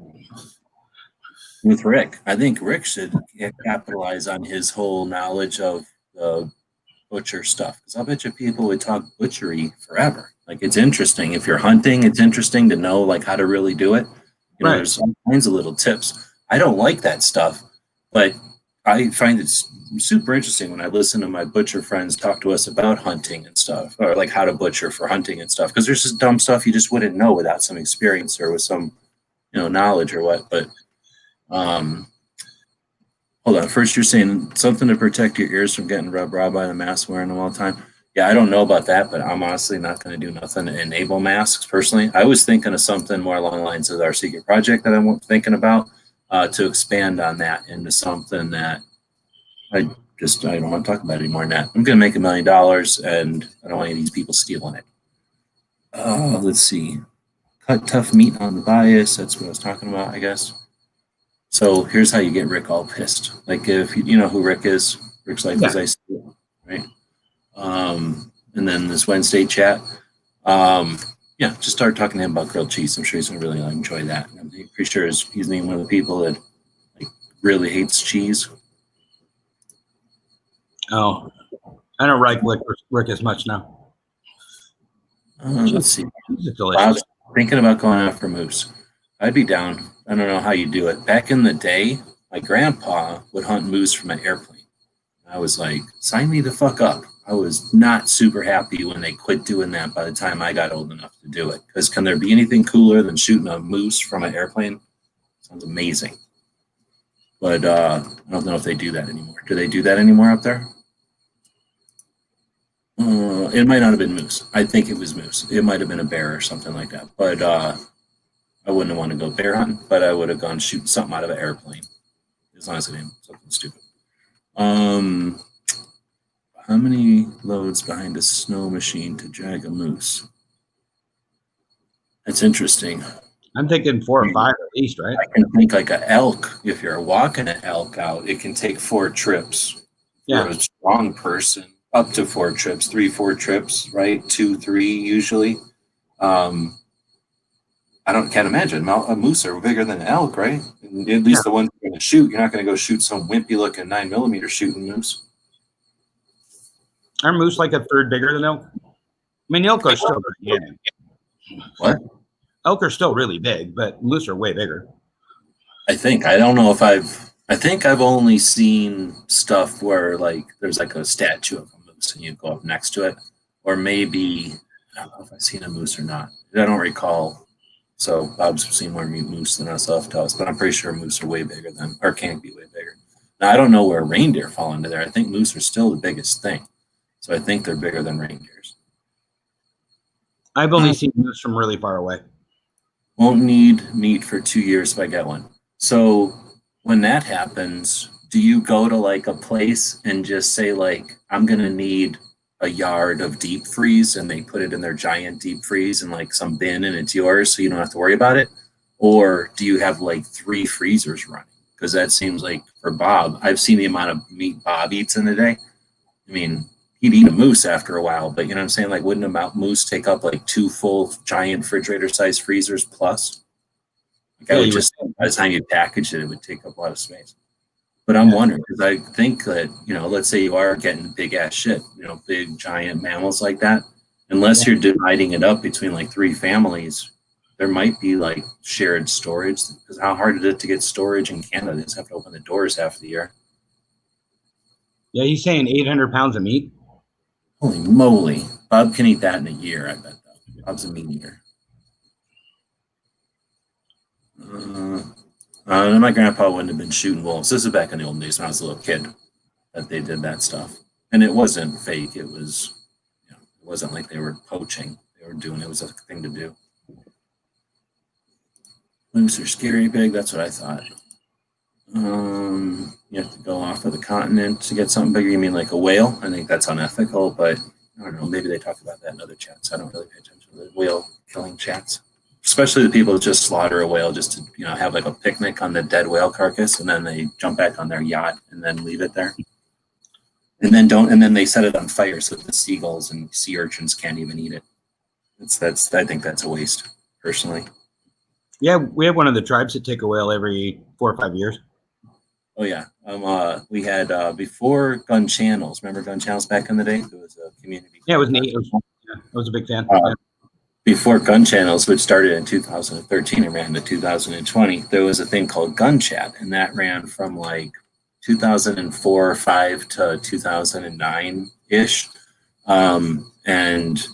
With Rick. I think Rick should capitalize on his whole knowledge of the butcher stuff. Because I'll bet you people would talk butchery forever. Like, it's interesting. If you're hunting, it's interesting to know like how to really do it. Right. There's all kinds of little tips. I don't like that stuff, but I find it super interesting when I listen to my butcher friends talk to us about hunting and stuff, or like how to butcher for hunting and stuff. Because there's just dumb stuff you just wouldn't know without some experience or with some, knowledge or what. But hold on. First, you're saying something to protect your ears from getting rubbed raw by the mask wearing them all the time. Yeah, I don't know about that, but I'm honestly not going to do nothing to enable masks personally. I was thinking of something more along the lines of our secret project that I'm thinking about to expand on that into something that I don't want to talk about anymore than that. I'm going to make $1 million, and I don't want any of these people stealing it. Let's see. Cut tough meat on the bias. That's what I was talking about, I guess. So here's how you get Rick all pissed. Like, if you know who Rick is, Rick's Life as I See It, right? And then this Wednesday chat, just start talking to him about grilled cheese. I'm sure he's gonna really enjoy that. I'm pretty sure he's one of the people that like really hates cheese. Oh, I don't like Rick as much now. Let's see. It's delicious. Thinking about going out for moose. I'd be down. I don't know how you do it. Back in the day, my grandpa would hunt moose from an airplane. I was like, sign me the fuck up. I was not super happy when they quit doing that by the time I got old enough to do it. Because can there be anything cooler than shooting a moose from an airplane? Sounds amazing. But I don't know if they do that anymore. Do they do that anymore up there? It might not have been moose. I think it was moose. It might have been a bear or something like that. But I wouldn't want to go bear hunting, but I would have gone shoot something out of an airplane. As long as it ain't something stupid. How many loads behind a snow machine to drag a moose? That's interesting. I'm thinking 4 or 5 at least, right? I can think like an elk. If you're walking an elk out, it can take 4 trips. Yeah. For a strong person, up to 4 trips, 3-4 trips, right? 2-3 usually. Can't imagine. A moose are bigger than an elk, right? And at least the ones you're going to shoot. You're not going to go shoot some wimpy looking 9mm shooting moose. Are moose like a third bigger than elk? I mean, elk are still big. What? Elk are still really big, but moose are way bigger. I think. I don't know if I think I've only seen stuff where like there's like a statue of a moose and you go up next to it. Or maybe, I don't know if I've seen a moose or not. I don't recall. So Bob's seen more moose than us, off to us, but I'm pretty sure moose are way bigger than, or can be way bigger. Now, I don't know where reindeer fall into there. I think moose are still the biggest thing. So I think they're bigger than reindeers. I've only seen moose from really far away. Won't need meat for 2 years if I get one. So when that happens, do you go to like a place and just say like, I'm going to need a yard of deep freeze and they put it in their giant deep freeze in like some bin and it's yours so you don't have to worry about it? Or do you have like 3 freezers running? Because that seems like for Bob, I've seen the amount of meat Bob eats in a day. I mean, he'd eat a moose after a while, but you know what I'm saying? Like, wouldn't a moose take up like 2 full giant refrigerator-sized freezers plus? Like, I would just think by the time you package it, it would take up a lot of space. But I'm wondering, because I think that, you know, let's say you are getting big ass shit, you know, big giant mammals like that, unless you're dividing it up between like 3 families, there might be like shared storage. Because how hard is it to get storage in Canada? They just have to open the doors half the year. Yeah, he's saying 800 pounds of meat. Holy moly. Bob can eat that in a year, I bet, though. Bob's a meat eater. My grandpa wouldn't have been shooting wolves. This is back in the old days when I was a little kid that they did that stuff. And it wasn't fake. It was, you know, it wasn't like they were poaching. They were doing it. It was a thing to do. Moose are scary big. That's what I thought. You have to go off of the continent to get something bigger. You mean like a whale? I think that's unethical, but I don't know. Maybe they talk about that in other chats. I don't really pay attention to the whale killing chats. Especially the people that just slaughter a whale just to, you know, have like a picnic on the dead whale carcass, and then they jump back on their yacht and then leave it there. And then they set it on fire so that the seagulls and sea urchins can't even eat it. I think that's a waste, personally. Yeah, we have one of the tribes that take a whale every 4 or 5 years. Oh yeah. We had before Gun Channels. Remember Gun Channels back in the day? There was a community. Yeah, it was neat. I was a big fan. Before Gun Channels, which started in 2013 and ran to 2020, there was a thing called Gun Chat, and that ran from like 2004 or 5 to 2009 ish. And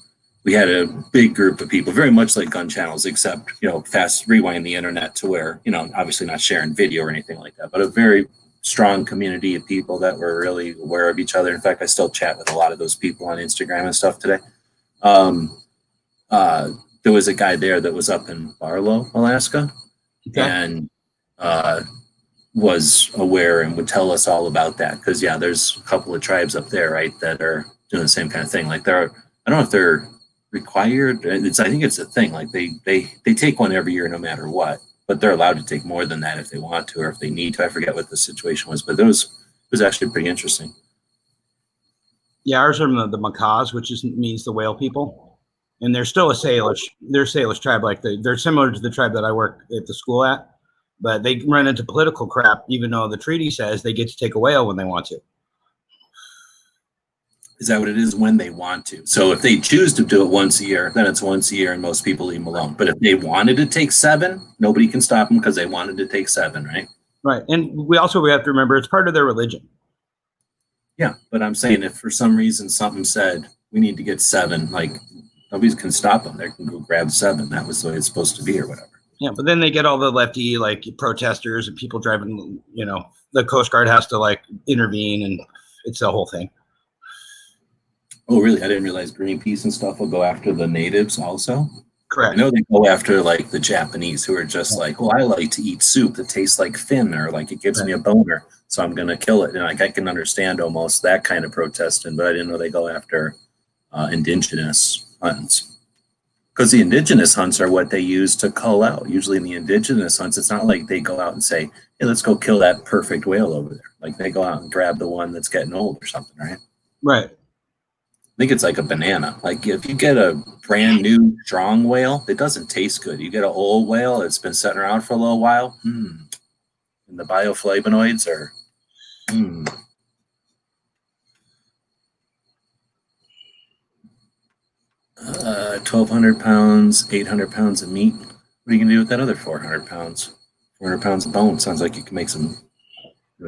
we had a big group of people, very much like Gun Channels, except, you know, fast rewind the internet to where, you know, obviously not sharing video or anything like that, but a very strong community of people that were really aware of each other. In fact, I still chat with a lot of those people on Instagram and stuff today. There was a guy there that was up in Barlow, Alaska, and was aware and would tell us all about that. Because yeah, there's a couple of tribes up there, right, that are doing the same kind of thing. Like I don't know if they're required. I think it's a thing. Like they take one every year, no matter what. But they're allowed to take more than that if they want to or if they need to. I forget what the situation was, but it was actually pretty interesting. Yeah, ours are the Macaws, which means the whale people, and they're still a Salish. They're a Salish tribe, like they're similar to the tribe that I work at the school at, but they run into political crap. Even though the treaty says they get to take a whale when they want to. Is that what it is? When they want to. So if they choose to do it once a year, then it's once a year, and most people leave them alone. But if they wanted to take 7, nobody can stop them because they wanted to take 7, right? Right, and we have to remember it's part of their religion. Yeah, but I'm saying if for some reason something said we need to get 7, like nobody can stop them. They can go grab 7. That was the way it's supposed to be, or whatever. Yeah, but then they get all the lefty like protesters and people driving. You know, the Coast Guard has to like intervene, and it's a whole thing. Oh, really? I didn't realize Greenpeace and stuff will go after the natives also. Correct. I know they go after like the Japanese who are just like, well, I like to eat soup that tastes like fin, or like it gives me a boner, so I'm gonna kill it. And like I can understand almost that kind of protesting, but I didn't know they go after indigenous hunts. Because the indigenous hunts are what they use to cull out. Usually in the indigenous hunts, it's not like they go out and say, hey, let's go kill that perfect whale over there. Like they go out and grab the one that's getting old or something, right? Right. I think it's like a banana. Like if you get a brand new strong whale, it doesn't taste good. You get an old whale that's been sitting around for a little while, and the bioflavonoids are, 1,200 pounds, 800 pounds of meat. What are you gonna do with that other 400 pounds? 400 pounds of bone. Sounds like you can make some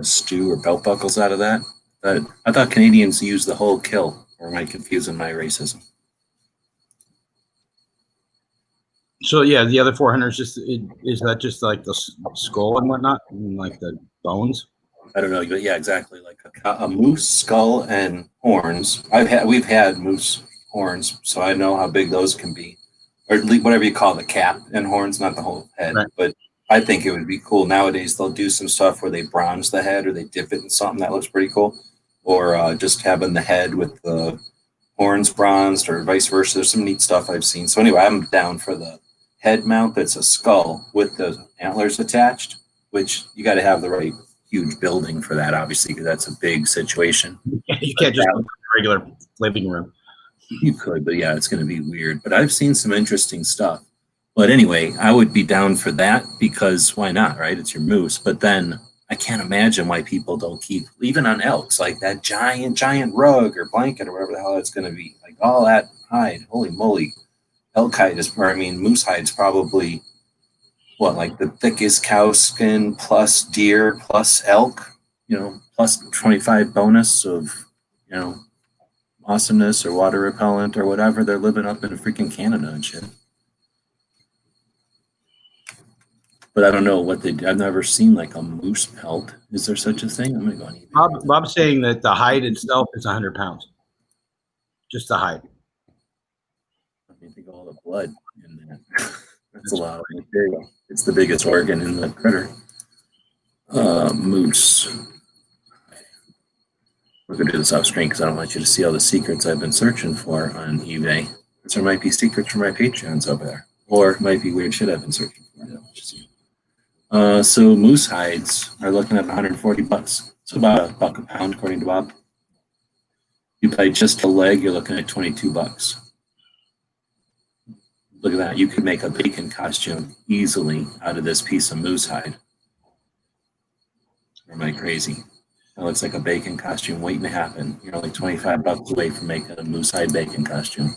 stew or belt buckles out of that. I thought Canadians use the whole kill. Or am I confusing my racism? So yeah, the other 400 is that just like the skull and whatnot, and like the bones? I don't know, but yeah, exactly. Like a moose skull and horns. We've had moose horns, so I know how big those can be, or at least whatever you call the cap and horns, not the whole head. Right. But I think it would be cool nowadays. They'll do some stuff where they bronze the head or they dip it in something that looks pretty cool. Or just having the head with the horns bronzed or vice versa. There's some neat stuff I've seen. So anyway, I'm down for the head mount that's a skull with the antlers attached, which you got to have the right huge building for that, obviously, because that's a big situation. Yeah, you can't just put a regular living room. You could, but yeah, it's going to be weird. But I've seen some interesting stuff. But anyway, I would be down for that because why not, right? It's your moose. But then I can't imagine why people don't keep, even on elks, like that giant rug or blanket or whatever the hell it's going to be. Like all that hide, holy moly. Elk hide is, or I mean, moose hide is probably what, like the thickest cow skin plus deer plus elk, plus 25 bonus of, awesomeness or water repellent or whatever. They're living up in freaking Canada and shit. But I don't know what I've never seen like a moose pelt. Is there such a thing? I'm going to go on eBay. Bob's saying that the hide itself is 100 pounds. Just the hide. I mean, think of all the blood in that. That's a lot of material. It's the biggest organ in the critter. Moose. We're going to do this off screen because I don't want you to see all the secrets I've been searching for on eBay. Because there might be secrets from my Patreons over there. Or it might be weird shit I've been searching for. I don't want you to see. So moose hides are looking at $140. So about $1 a pound, according to Bob. You buy just a leg, you're looking at $22. Look at that. You could make a bacon costume easily out of this piece of moose hide. Or am I crazy? That looks like a bacon costume waiting to happen. You're only $25 away from making a moose hide bacon costume.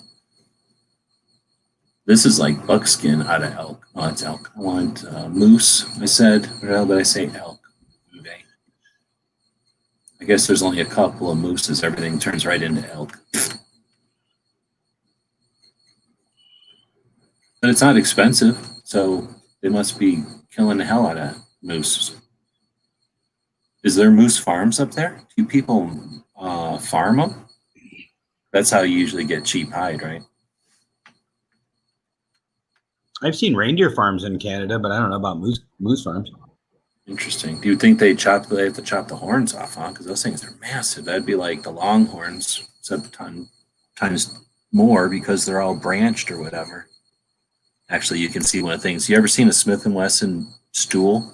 This is like buckskin out of elk. Oh, it's elk. I want moose. I said, what the hell did I say? Elk. eBay. I guess there's only a couple of mooses. Everything turns right into elk. But it's not expensive, so they must be killing the hell out of moose. Is there moose farms up there? Do people farm them? That's how you usually get cheap hide, right? I've seen reindeer farms in Canada, but I don't know about moose farms. Interesting. Do you think they have to chop the horns off, huh? Because those things are massive. That'd be like the longhorns, except times more because they're all branched or whatever. Actually, you can see one of the things. You ever seen a Smith & Wesson stool?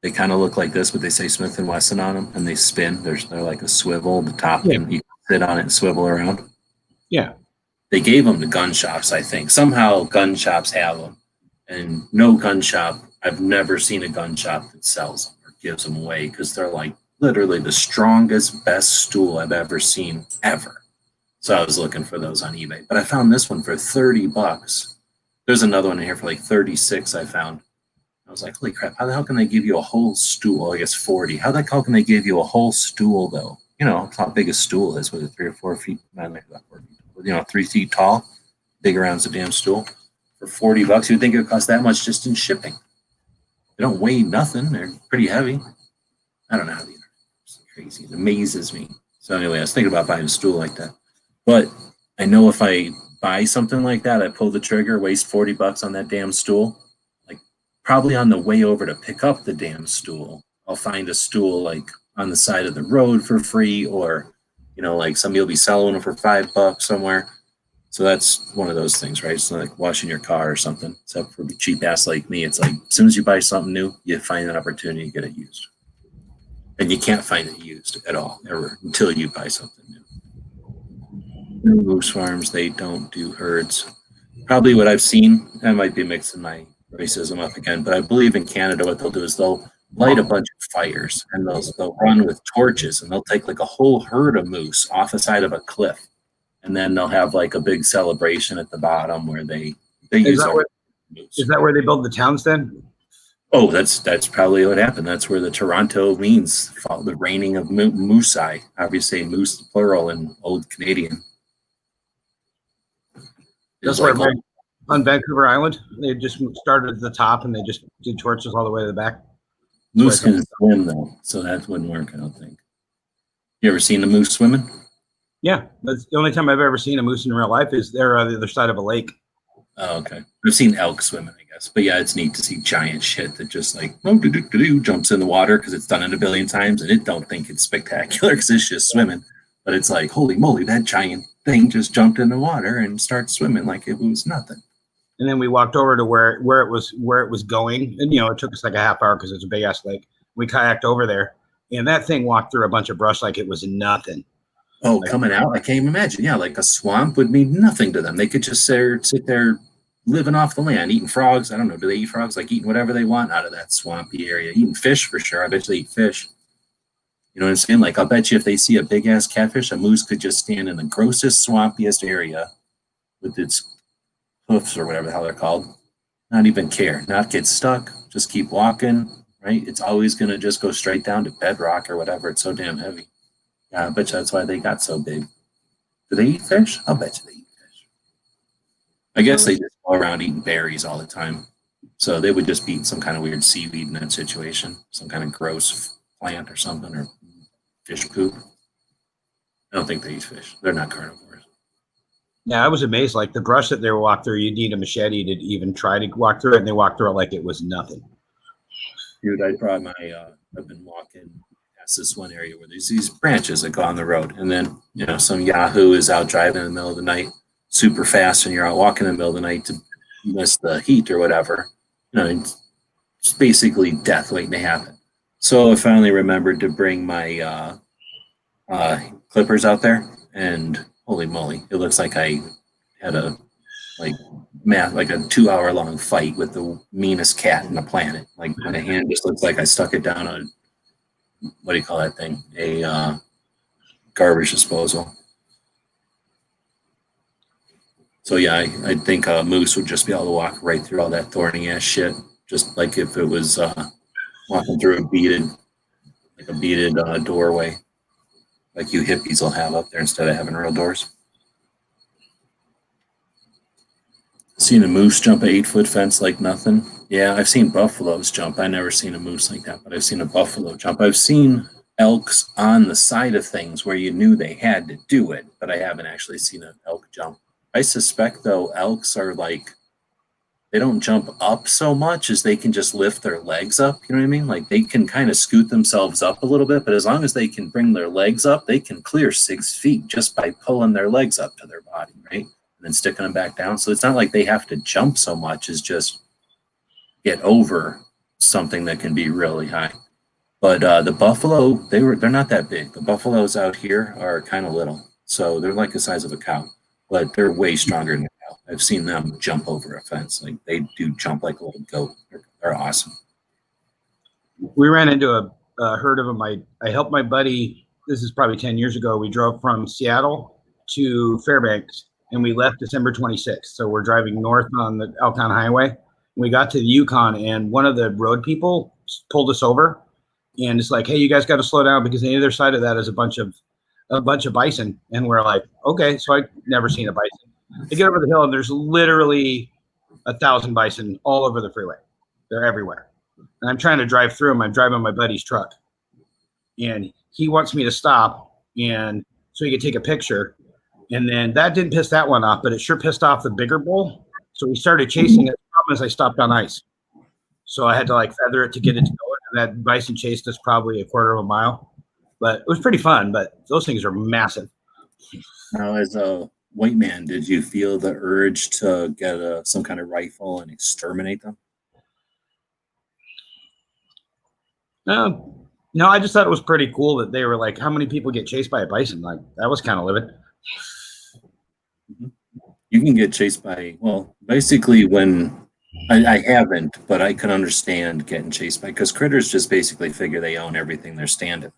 They kind of look like this, but they say Smith & Wesson on them, and they spin. They're like a swivel, the top, and you can sit on it and swivel around. Yeah. They gave them to gun shops, I think. Somehow gun shops have them. And no gun shop, I've never seen a gun shop that sells them or gives them away because they're like literally the strongest, best stool I've ever seen, ever. So I was looking for those on eBay. But I found this one for $30. There's another one in here for like 36 I found. I was like, holy crap, how the hell can they give you a whole stool? I guess 40. How the hell can they give you a whole stool, though? How big a stool is, was it 3 or 4 feet? Not like that, 4 feet. 3 feet tall, big around as a damn stool. For $40, you'd think it would cost that much just in shipping. They don't weigh nothing. They're pretty heavy. I don't know how these are. It's crazy. It amazes me. So anyway, I was thinking about buying a stool like that. But I know if I buy something like that, I pull the trigger, waste $40 on that damn stool. Like probably on the way over to pick up the damn stool, I'll find a stool like on the side of the road for free, or like somebody will be selling them for $5 somewhere. So that's one of those things, right? It's like washing your car or something. Except for cheap ass like me, it's like as soon as you buy something new, you find an opportunity to get it used. And you can't find it used at all, ever, until you buy something new. Moose farms, they don't do herds. Probably what I've seen, I might be mixing my racism up again, but I believe in Canada what they'll do is they'll light a bunch of fires and they'll run with torches and they'll take like a whole herd of moose off the side of a cliff, and then they'll have like a big celebration at the bottom where they use moose. Is that where they build the towns then? Oh, that's probably what happened. That's where the Toronto means the raining of moose. Obviously, moose plural in Old Canadian. That's where on Vancouver Island, they just started at the top and they just did torches all the way to the back. Moose can swim though, so that wouldn't work, I don't think. You ever seen a moose swimming? Yeah, that's the only time I've ever seen a moose in real life is they're on the other side of a lake. Oh, okay. I've seen elk swimming, I guess. But yeah, it's neat to see giant shit that just like jumps in the water because it's done it a billion times and it don't think it's spectacular because it's just swimming. But it's like, holy moly, that giant thing just jumped in the water and started swimming like it was nothing. And then we walked over to where it was going, and it took us like a half hour because it's a big ass lake. We kayaked over there, and that thing walked through a bunch of brush like it was nothing. Oh, coming out, I can't even imagine. Yeah, like a swamp would mean nothing to them. They could just sit there living off the land, eating frogs. I don't know. Do they eat frogs? Like eating whatever they want out of that swampy area. Eating fish for sure. I bet you they eat fish. You know what I'm saying? Like, I'll bet you if they see a big ass catfish, a moose could just stand in the grossest, swampiest area with its hoofs or whatever the hell they're called. Not even care. Not get stuck. Just keep walking, right? It's always going to just go straight down to bedrock or whatever. It's so damn heavy. Yeah, I bet you that's why they got so big. Do they eat fish? I'll bet you they eat fish. I guess they just go around eating berries all the time. So they would just be eating some kind of weird seaweed in that situation. Some kind of gross plant or something, or fish poop. I don't think they eat fish. They're not carnivores. Yeah, I was amazed. Like the brush that they were walk through, you'd need a machete to even try to walk through it, and they walked through it like it was nothing. Dude, I brought my, I've been walking past this one area where there's these branches that go on the road. And then, some Yahoo is out driving in the middle of the night super fast, and you're out walking in the middle of the night to miss the heat or whatever. It's basically death waiting to happen. So I finally remembered to bring my clippers out there, and holy moly, it looks like I had a 2-hour long fight with the meanest cat in the planet. Like my hand just looks like I stuck it down a, what do you call that thing? A garbage disposal. So yeah, I think a moose would just be able to walk right through all that thorny ass shit, just like if it was walking through a beaded doorway, like you hippies will have up there instead of having real doors. Seen a moose jump an 8-foot fence like nothing. Yeah, I've seen buffaloes jump. I've never seen a moose like that, but I've seen a buffalo jump. I've seen elks on the side of things where you knew they had to do it, but I haven't actually seen an elk jump. I suspect, though, elks are like, they don't jump up so much as they can just lift their legs up. You know what I mean? Like they can kind of scoot themselves up a little bit, but as long as they can bring their legs up, they can clear 6 feet just by pulling their legs up to their body, right? And then sticking them back down. So it's not like they have to jump so much as just get over something that can be really high. But the buffalo, they're not that big. The buffaloes out here are kind of little. So they're like the size of a cow, but they're way stronger than a cow. I've seen them jump over a fence. Like they do jump like a little goat. They're awesome. We ran into a herd of them. I helped my buddy. This is probably 10 years ago. We drove from Seattle to Fairbanks, and we left December 26th. So we're driving north on the Alcon Highway. We got to the Yukon, and one of the road people pulled us over, and it's like, "Hey, you guys got to slow down because on the other side of that is a bunch of bison." And we're like, "Okay." So I'd never seen a bison. I get over the hill, and there's literally 1,000 bison all over the freeway. They're everywhere. And I'm trying to drive through them. I'm driving my buddy's truck, and he wants me to stop, and so he could take a picture. And then that didn't piss that one off, but it sure pissed off the bigger bull. So we started chasing it. The problem is I stopped on ice, so I had to feather it to get it to go. And that bison chased us probably a quarter of a mile, but it was pretty fun. But those things are massive. Now, as a white man, did you feel the urge to get some kind of rifle and exterminate them? No, I just thought it was pretty cool that they were like, how many people get chased by a bison? Like that was kind of livid. You can get chased by, well, basically when I haven't, but I can understand getting chased by, because critters just basically figure they own everything they're standing.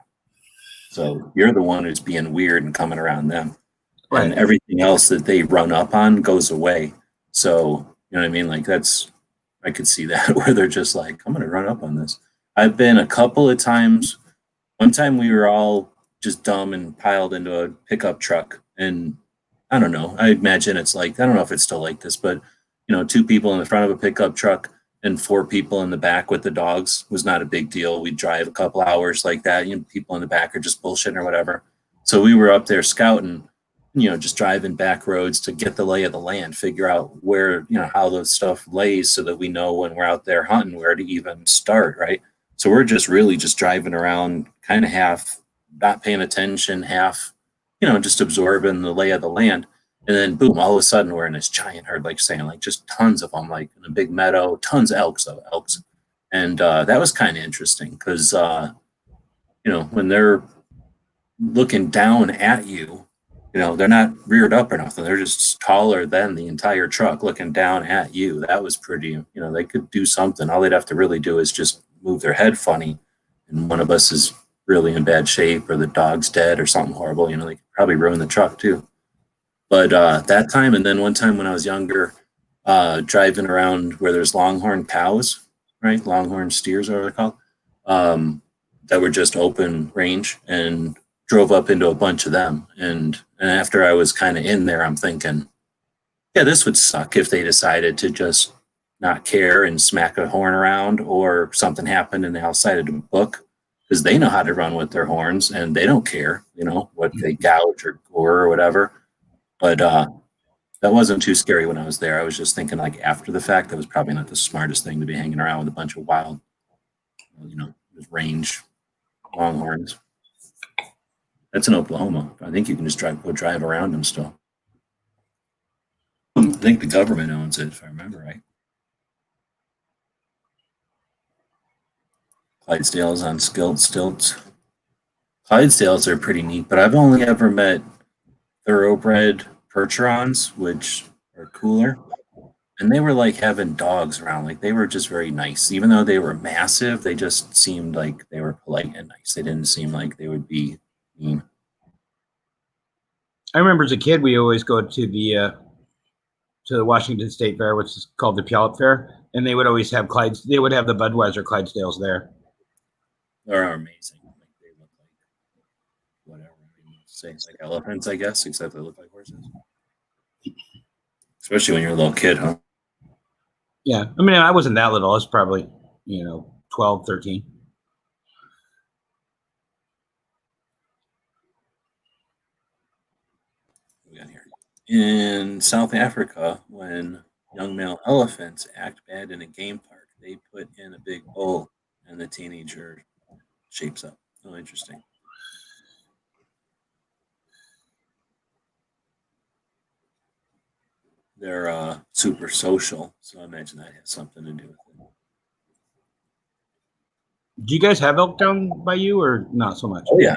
So you're the one who's being weird and coming around them. Right. And everything else that they run up on goes away. So, you know what I mean? Like I could see that where they're just like, I'm going to run up on this. I've been a couple of times. One time we were all just dumb and piled into a pickup truck. And I don't know. I imagine it's like, I don't know if it's still like this, but 2 people in the front of a pickup truck and 4 people in the back with the dogs was not a big deal. We'd drive a couple hours like that. People in the back are just bullshitting or whatever. So we were up there scouting, just driving back roads to get the lay of the land, figure out where, how the stuff lays so that we know when we're out there hunting where to even start, right? So we're just really just driving around kind of half not paying attention, half just absorbing the lay of the land. And then boom, all of a sudden we're in this giant herd, like saying, like just tons of them, like in a big meadow, tons of elks. And that was kind of interesting because, when they're looking down at you, they're not reared up or nothing. They're just taller than the entire truck looking down at you. That was pretty, they could do something. All they'd have to really do is just move their head funny. And one of us is really in bad shape or the dog's dead or something horrible, they could probably ruin the truck too. But that time, and then one time when I was younger, driving around where there's longhorn cows, right? Longhorn steers, whatever they're called, that were just open range, and drove up into a bunch of them. And after I was kind of in there, I'm thinking, yeah, this would suck if they decided to just not care and smack a horn around, or something happened and they all decided to book, because they know how to run with their horns and they don't care, what they gouge or gore or whatever. But that wasn't too scary when I was there. I was just thinking, like, after the fact, that was probably not the smartest thing to be hanging around with a bunch of wild, range longhorns. That's in Oklahoma. I think you can just go drive around them still. I think the government owns it, if I remember right. Clydesdales on stilts. Clydesdales are pretty neat, but I've only ever met thoroughbred Percherons, which are cooler. And they were like having dogs around. Like, they were just very nice. Even though they were massive, they just seemed like they were polite and nice. They didn't seem like they would be mean. I remember as a kid, we always go to the Washington State Fair, which is called the Puyallup Fair, and they would always have they would have the Budweiser Clydesdales there. They're amazing. Like, they look like whatever. Say it's like elephants, I guess, except they look like horses. Especially when you're a little kid, huh? Yeah. I mean, I wasn't that little. I was probably, 12, 13. What we got here? In South Africa, when young male elephants act bad in a game park, they put in a big bowl and the teenager shapes up. Oh, interesting. They're super social, so I imagine that has something to do with it. Do you guys have elk down by you, or not so much? Oh yeah.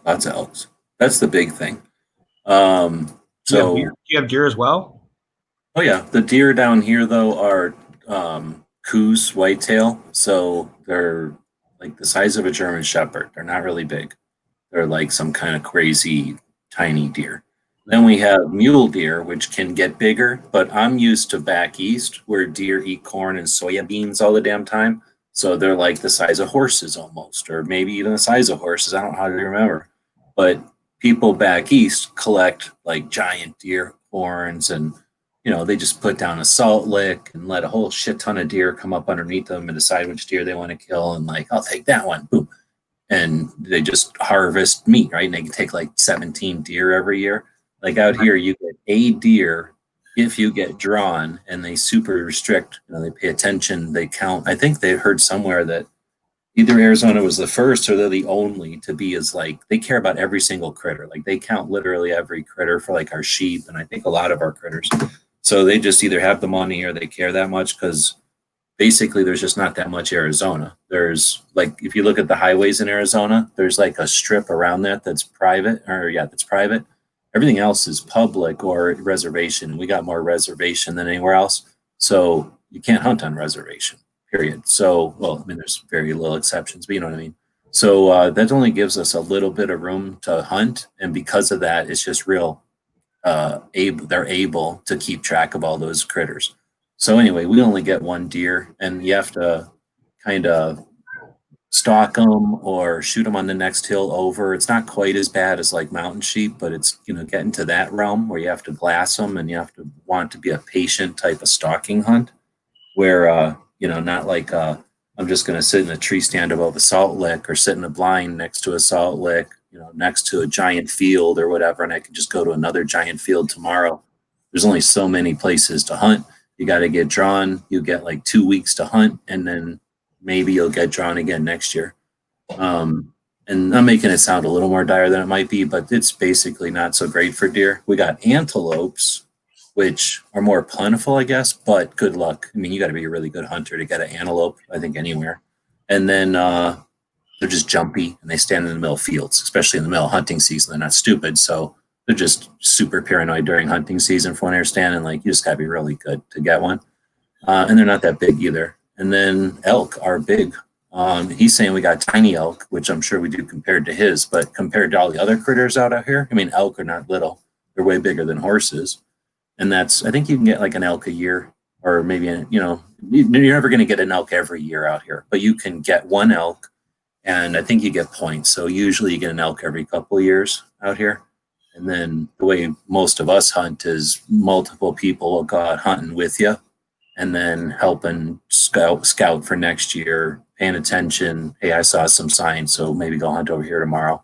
Lots of elks. That's the big thing. Do you have deer as well? Oh yeah, the deer down here though are coos, whitetail, so they're like the size of a German Shepherd. They're not really big. They're like some kind of crazy tiny deer. Then we have mule deer, which can get bigger, but I'm used to back east where deer eat corn and soya beans all the damn time. So they're like the size of horses almost, or maybe even the size of horses. I don't know how to remember. But people back east collect like giant deer horns, and they just put down a salt lick and let a whole shit ton of deer come up underneath them and decide which deer they want to kill, and like, I'll take that one. Boom. And they just harvest meat, right? And they can take like 17 deer every year. Like out here, you get a deer if you get drawn, and they super restrict. They pay attention. They count. I think they heard somewhere that either Arizona was the first or they're the only to be as like, they care about every single critter. Like, they count literally every critter for like our sheep, and I think a lot of our critters. So they just either have the money or they care that much, because basically there's just not that much Arizona. There's like, if you look at the highways in Arizona, there's like a strip around that's private. Everything else is public or reservation. We got more reservation than anywhere else. So you can't hunt on reservation, period. So, there's very little exceptions, but you know what I mean? So that only gives us a little bit of room to hunt. And because of that, it's just they're able to keep track of all those critters. So anyway, we only get one deer, and you have to kind of stalk them or shoot them on the next hill over. It's not quite as bad as like mountain sheep, but it's, getting to that realm where you have to glass them, and you have to want to be a patient type of stalking hunt where, not like I'm just going to sit in a tree stand above a salt lick, or sit in a blind next to a salt lick, next to a giant field or whatever, and I can just go to another giant field tomorrow. There's only so many places to hunt. You got to get drawn. You get like 2 weeks to hunt, and then maybe you'll get drawn again next year. and I'm making it sound a little more dire than it might be, but it's basically not so great for deer. We got antelopes, which are more plentiful, I guess, but good luck. I mean, you got to be a really good hunter to get an antelope, I think, anywhere. And then they're just jumpy and they stand in the middle of fields, especially in the middle of hunting season. They're not stupid, so they're just super paranoid during hunting season for when they're standing. Like, you just got to be really good to get one. And they're not that big either. And then elk are big. He's saying we got tiny elk, which I'm sure we do compared to his, but compared to all the other critters out here, I mean, elk are not little. They're way bigger than horses. And that's, I think you can get like an elk a year, or maybe, you know, you're never going to get an elk every year out here, but you can get one elk, and I think you get points. So usually you get an elk every couple of years out here. And then the way most of us hunt is multiple people will go out hunting with you, and then helping scout for next year, paying attention. Hey, I saw some signs, so maybe go hunt over here tomorrow.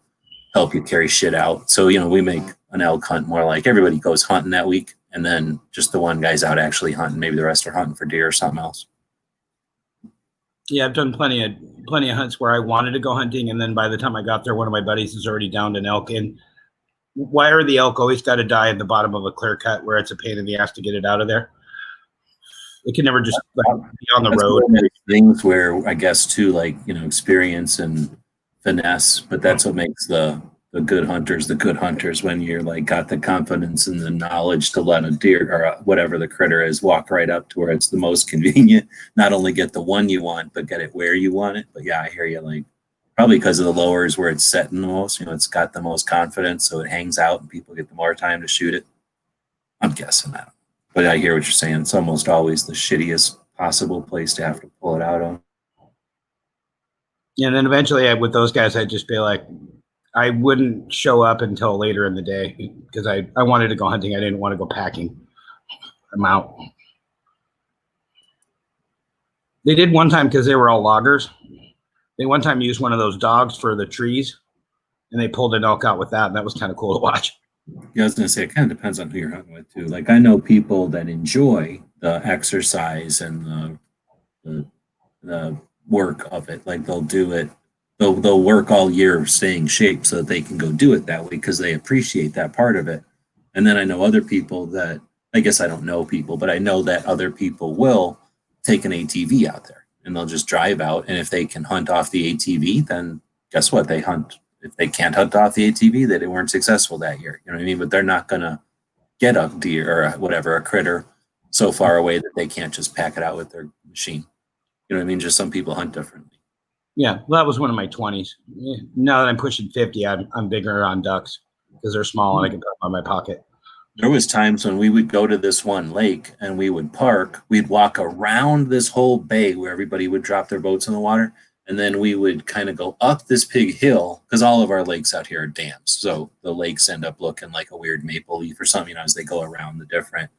Help you carry shit out. So, you know, we make an elk hunt more like everybody goes hunting that week, and then just the one guy's out actually hunting. Maybe the rest are hunting for deer or something else. Yeah, I've done plenty of hunts where I wanted to go hunting, and then by the time I got there, one of my buddies has already downed an elk. And why are the elk always got to die at the bottom of a clear cut where it's a pain in the ass to get it out of there? It can never just like, be on the road. Things where I guess too, like, you know, experience and finesse, but that's what makes the good hunters when you're like got the confidence and the knowledge to let a deer or whatever the critter is walk right up to where it's the most convenient. Not only get the one you want, but get it where you want it. But yeah, I hear you. Like, probably because of the lowers where it's setting the most, you know, it's got the most confidence, so it hangs out and people get the more time to shoot it. I'm guessing that. But I hear what you're saying. It's almost always the shittiest possible place to have to pull it out on. Yeah, and then eventually with those guys, I'd just be like, I wouldn't show up until later in the day because I wanted to go hunting. I didn't want to go packing. I'm out. They did one time because they were all loggers. They one time used one of those dogs for the trees, and they pulled an elk out with that, and that was kind of cool to watch. Yeah, I was gonna say it kind of depends on who you're hunting with too. Like, I know people that enjoy the exercise and the work of it. Like, they'll do it. They'll work all year, stay in shape so that they can go do it that way because they appreciate that part of it. And then I know other people that, I guess I don't know people, but I know that other people will take an ATV out there and they'll just drive out. And if they can hunt off the ATV, then guess what? They hunt. If they can't hunt off the ATV, they weren't successful that year. You know what I mean? But they're not going to get a deer or whatever, a critter so far away that they can't just pack it out with their machine. You know what I mean? Just some people hunt differently. Yeah, well, that was one of my 20s. Yeah. Now that I'm pushing 50, I'm bigger on ducks because they're small and I can put them on my pocket. There was times when we would go to this one lake and we would park. We'd walk around this whole bay where everybody would drop their boats in the water. And then we would kind of go up this big hill because all of our lakes out here are dams. So the lakes end up looking like a weird maple leaf or something, you know, as they go around the different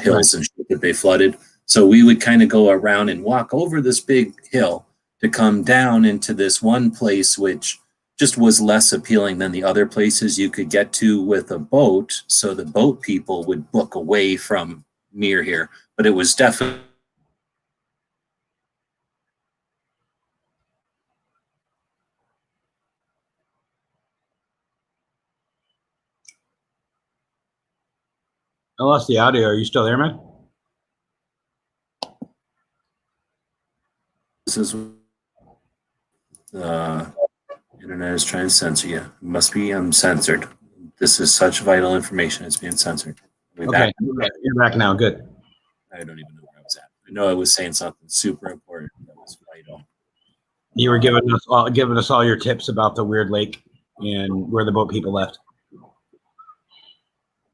hills and shit that they flooded. So we would kind of go around and walk over this big hill to come down into this one place, which just was less appealing than the other places you could get to with a boat. So the boat people would book away from near here, but it was definitely. I lost the audio. Are you still there, man? This is internet is trying to censor you. It must be uncensored. This is such vital information. It's being censored. Okay, you're back now. Good. I don't even know where I was at. I know I was saying something super important that was vital. You were giving us all your tips about the weird lake and where the boat people left.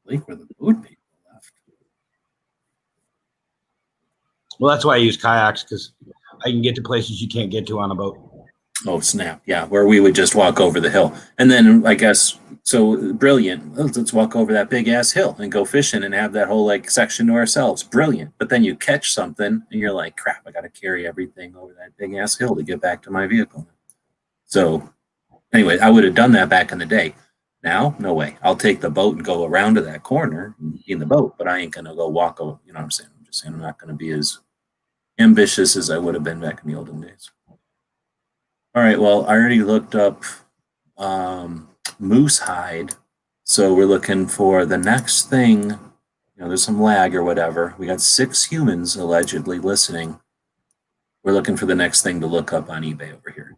Lake where the boat people left. Well, that's why I use kayaks, because I can get to places you can't get to on a boat. Oh, snap. Yeah, where we would just walk over the hill. And then I guess, so brilliant. Let's walk over that big ass hill and go fishing and have that whole like section to ourselves. Brilliant. But then you catch something and you're like, crap, I got to carry everything over that big ass hill to get back to my vehicle. So anyway, I would have done that back in the day. Now, no way. I'll take the boat and go around to that corner in the boat, but I ain't going to go walk over. You know what I'm saying? I'm just saying I'm not going to be as ambitious as I would have been back in the olden days. All right, well, I already looked up moose hide. So we're looking for the next thing. There's some lag or whatever. We got 6 humans allegedly listening. We're looking for the next thing to look up on eBay over here.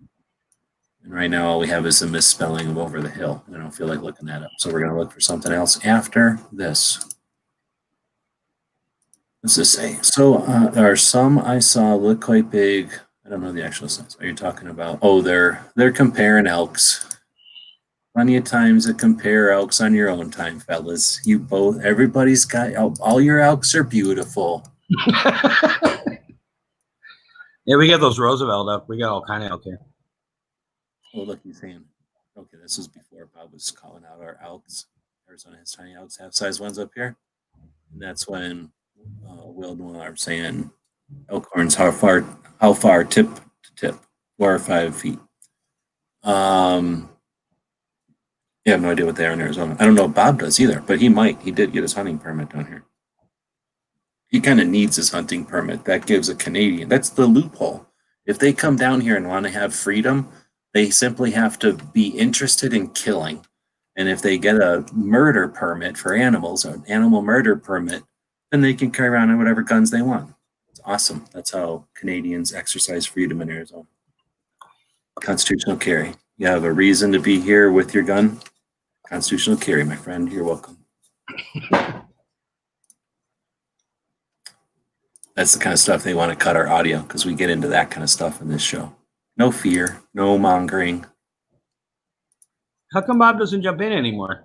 And right now all we have is a misspelling of over the hill. I don't feel like looking that up. So we're going to look for something else after this. What's this say? So there are some I saw look quite big. I don't know the actual size. Are you talking about? Oh, they're comparing elks. Plenty of times to compare elks on your own time, fellas. Everybody's got all your elks are beautiful. Yeah, we got those Roosevelt up. We got all kind of elk here. Oh, look, he's saying, okay, this is before Bob was calling out our elks. Arizona has tiny elks, half-size ones up here. And that's when Will Noir saying elkhorns, how far tip to tip, 4 or 5 feet. You have no idea what they are in Arizona. I don't know if Bob does either, but he might. He did get his hunting permit down here. He kind of needs his hunting permit. That gives a Canadian. That's the loophole. If they come down here and want to have freedom, they simply have to be interested in killing. And if they get a murder permit for animals, or an animal murder permit, then they can carry around whatever guns they want. It's awesome. That's how Canadians exercise freedom in Arizona. Constitutional carry. You have a reason to be here with your gun. Constitutional carry, my friend. You're welcome. That's the kind of stuff they want to cut our audio because we get into that kind of stuff in this show. No fear, no mongering. How come Bob doesn't jump in anymore?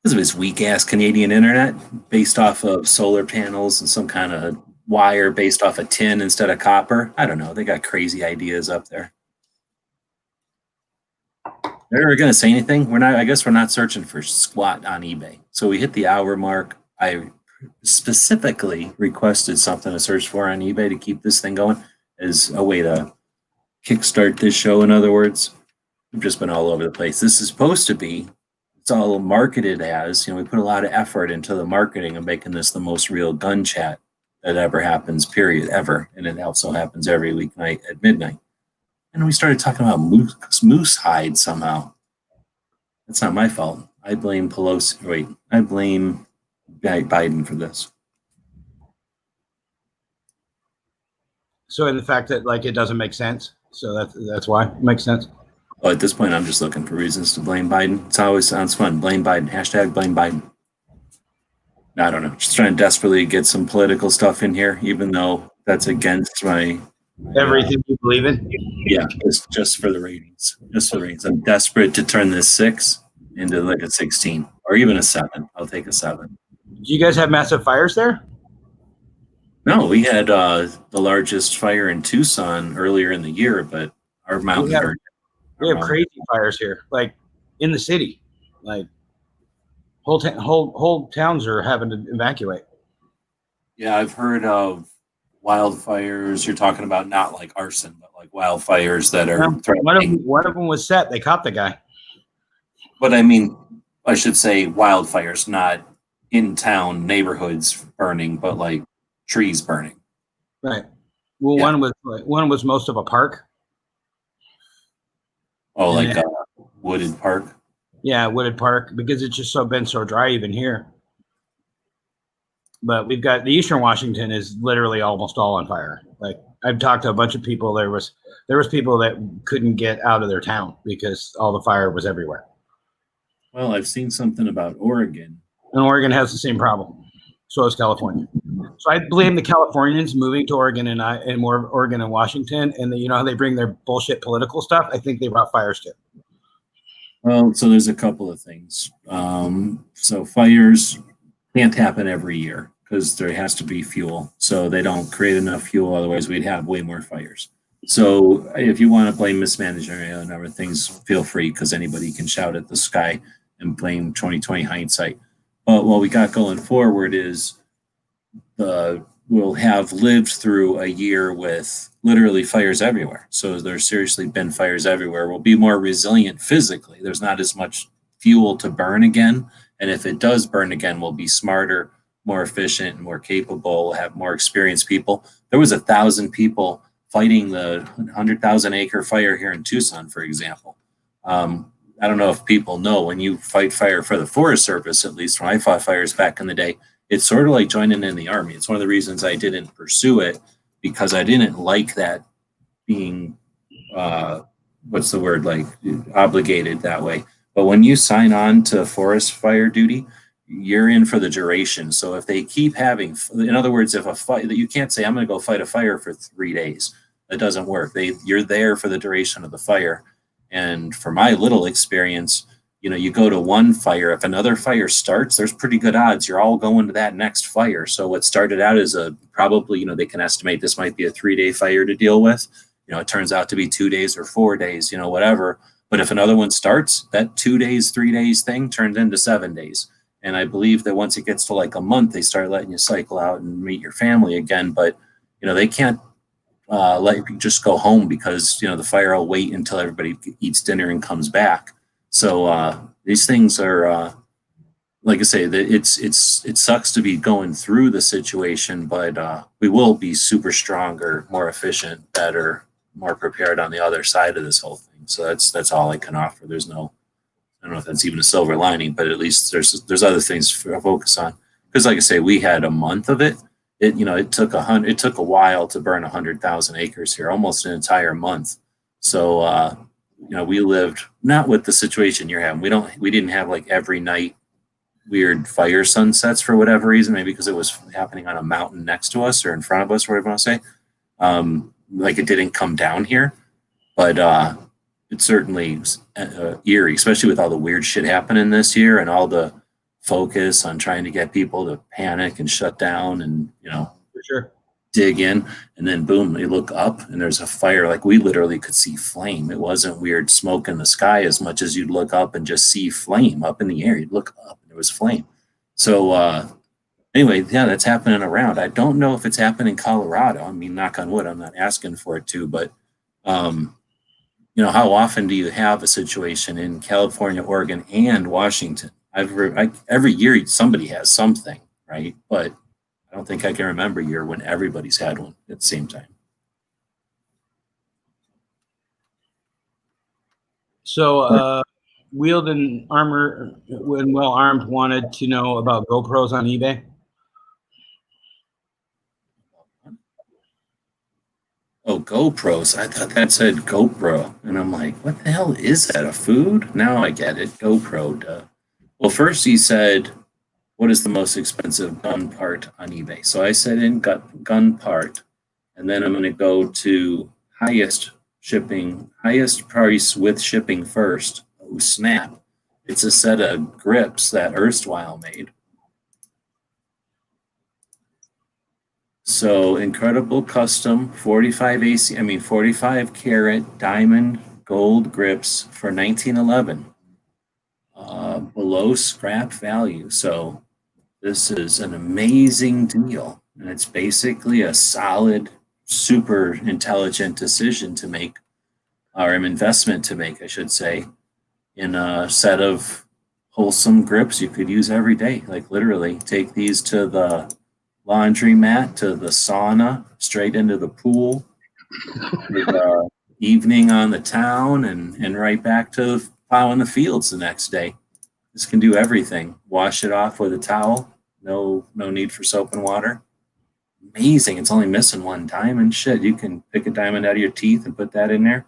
Because of his weak-ass Canadian internet based off of solar panels and some kind of wire based off of tin instead of copper. I don't know. They got crazy ideas up there. They're going to say anything? I guess we're not searching for squat on eBay. So we hit the hour mark. I specifically requested something to search for on eBay to keep this thing going as a way to kickstart this show. In other words, we've just been all over the place. This is supposed to be, it's all marketed as, we put a lot of effort into the marketing of making this the most real gun chat that ever happens, period, ever. And it also happens every weeknight at midnight. And we started talking about moose hide somehow. That's not my fault. I blame Pelosi. Wait, I blame Biden for this. So in the fact that it doesn't make sense. So that's why it makes sense. Well, at this point, I'm just looking for reasons to blame Biden. It always sounds fun. Blame Biden. Hashtag blame Biden. I don't know. Just trying to desperately get some political stuff in here, even though that's against my everything you believe in. Yeah, just for the ratings. Just for the ratings. I'm desperate to turn this 6 into like a 16 or even a 7. I'll take a 7. Do you guys have massive fires there? No, we had the largest fire in Tucson earlier in the year, but our mountain. We have crazy fires here, like in the city, like whole towns are having to evacuate. Yeah, I've heard of wildfires. You're talking about not like arson, but like wildfires that are threatening. One of them was set. They caught the guy. But I mean, I should say wildfires, not in town neighborhoods burning, but like trees burning. Right. Well, yeah. one was most of a park. Oh, like a wooded park? Yeah, wooded park, because it's just been so dry even here. But we've got the Eastern Washington is literally almost all on fire. Like I've talked to a bunch of people. There was people that couldn't get out of their town because all the fire was everywhere. Well, I've seen something about Oregon. And Oregon has the same problem. So does California. So I blame the Californians moving to Oregon and more Oregon and Washington. And you know how they bring their bullshit political stuff? I think they brought fires too. Well, so there's a couple of things. So fires can't happen every year because there has to be fuel. So they don't create enough fuel. Otherwise, we'd have way more fires. So if you want to blame mismanagement and other things, feel free, because anybody can shout at the sky and blame 2020 hindsight. But what we got going forward is we'll have lived through a year with literally fires everywhere. So there's seriously been fires everywhere. We'll be more resilient physically. There's not as much fuel to burn again. And if it does burn again, we'll be smarter, more efficient, and more capable, have more experienced people. There was 1,000 people fighting the 100,000 acre fire here in Tucson, for example. I don't know if people know, when you fight fire for the Forest Service, at least when I fought fires back in the day, it's sort of like joining in the Army. It's one of the reasons I didn't pursue it, because I didn't like that being, what's the word, like obligated that way. But when you sign on to forest fire duty, you're in for the duration. So if they keep having, in other words, if a fight, that you can't say, I'm going to go fight a fire for 3 days. That doesn't work. You're there for the duration of the fire. And for my little experience, you go to one fire, if another fire starts, there's pretty good odds you're all going to that next fire. So what started out as probably, they can estimate this might be a 3-day fire to deal with. It turns out to be 2 days or 4 days, whatever. But if another one starts, that 2 days, 3 days thing turned into 7 days. And I believe that once it gets to like a month, they start letting you cycle out and meet your family again. But, they can't let you just go home, because, the fire will wait until everybody eats dinner and comes back. So these things are, like I say, it sucks to be going through the situation, but we will be super stronger, more efficient, better, more prepared on the other side of this whole thing. So that's all I can offer. There's no, I don't know if that's even a silver lining, but at least there's other things to focus on. Because like I say, we had a month of it. It took a while to burn 100,000 acres here, almost an entire month. So we lived not with the situation you're having. We didn't have like every night weird fire sunsets for whatever reason, maybe because it was happening on a mountain next to us or in front of us, whatever you want to say. Like it didn't come down here, but it's certainly eerie, especially with all the weird shit happening this year and all the focus on trying to get people to panic and shut down and, For sure. dig in. And then boom, they look up and there's a fire. Like we literally could see flame. It wasn't weird smoke in the sky as much as you'd look up and just see flame up in the air. You'd look up and there was flame. So anyway, yeah, that's happening around. I don't know if it's happening in Colorado. I mean, knock on wood, I'm not asking for it to, but how often do you have a situation in California, Oregon, and Washington? Every year somebody has something, right? But I don't think I can remember a year when everybody's had one at the same time. So Wheeled and Armor, when well armed, wanted to know about GoPros on eBay. Oh, GoPros. I thought that said GoPro. And I'm like, what the hell is that? A food? Now I get it. GoPro. Duh. Well, first he said, what is the most expensive gun part on eBay? So I said in gun part, and then I'm going to go to highest price with shipping first. Oh, snap. It's a set of grips that Erstwhile made. So incredible custom 45 karat diamond gold grips for $19.11, below scrap value. So this is an amazing deal, and it's basically a solid, super intelligent decision to make, or an investment to make, I should say, in a set of wholesome grips you could use every day. Like literally take these to the laundry mat, to the sauna, straight into the pool, evening on the town, and right back to plowing the fields the next day. This can do everything. Wash it off with a towel. No need for soap and water. Amazing. It's only missing one diamond. Shit, you can pick a diamond out of your teeth and put that in there.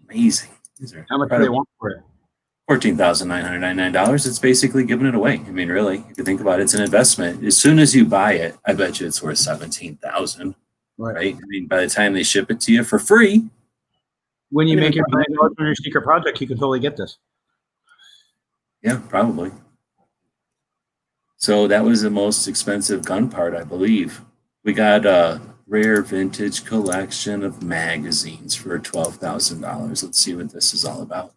Amazing. How much do they want for it? $14,999. It's basically giving it away. I mean, really, if you think about it, it's an investment. As soon as you buy it, I bet you it's worth $17,000. Right? I mean, by the time they ship it to you for free. When you make your $1 million on your secret project, you can totally get this. Yeah, probably. So that was the most expensive gun part, I believe. We got a rare vintage collection of magazines for $12,000. Let's see what this is all about.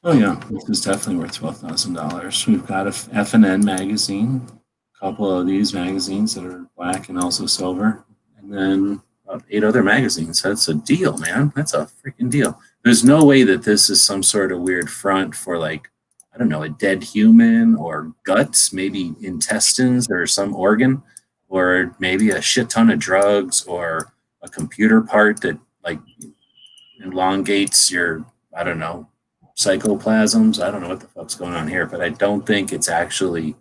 Oh yeah, this is definitely worth $12,000. We've got a F&N magazine, a couple of these magazines that are black and also silver, and then about 8 other magazines. That's a deal, man. That's a freaking deal. There's no way that this is some sort of weird front for, like, I don't know, a dead human or guts, maybe intestines or some organ, or maybe a shit ton of drugs or a computer part that, like, elongates your, I don't know, psychoplasms. I don't know what the fuck's going on here, but I don't think it's actually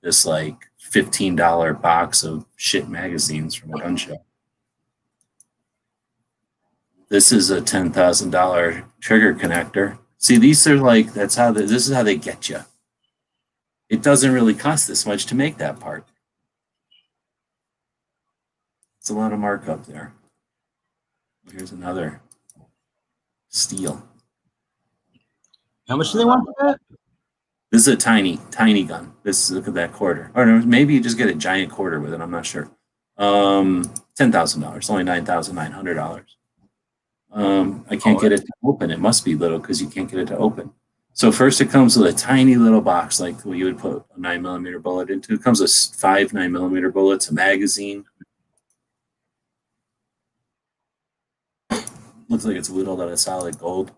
this like $15 box of shit magazines from a gun show. This is a $10,000 trigger connector. See, these are like, this is how they get you. It doesn't really cost this much to make that part. It's a lot of markup there. Here's another steel. How much do they want for that? This is a tiny gun. Look at that quarter. Or maybe you just get a giant quarter with it. I'm not sure. $10,000, only $9,900. I can't get it to open. It must be little because you can't get it to open. So first it comes with a tiny little box like what you would put a 9mm bullet into. It comes with 5 9mm bullets, a magazine. Looks like it's whittled out of solid gold.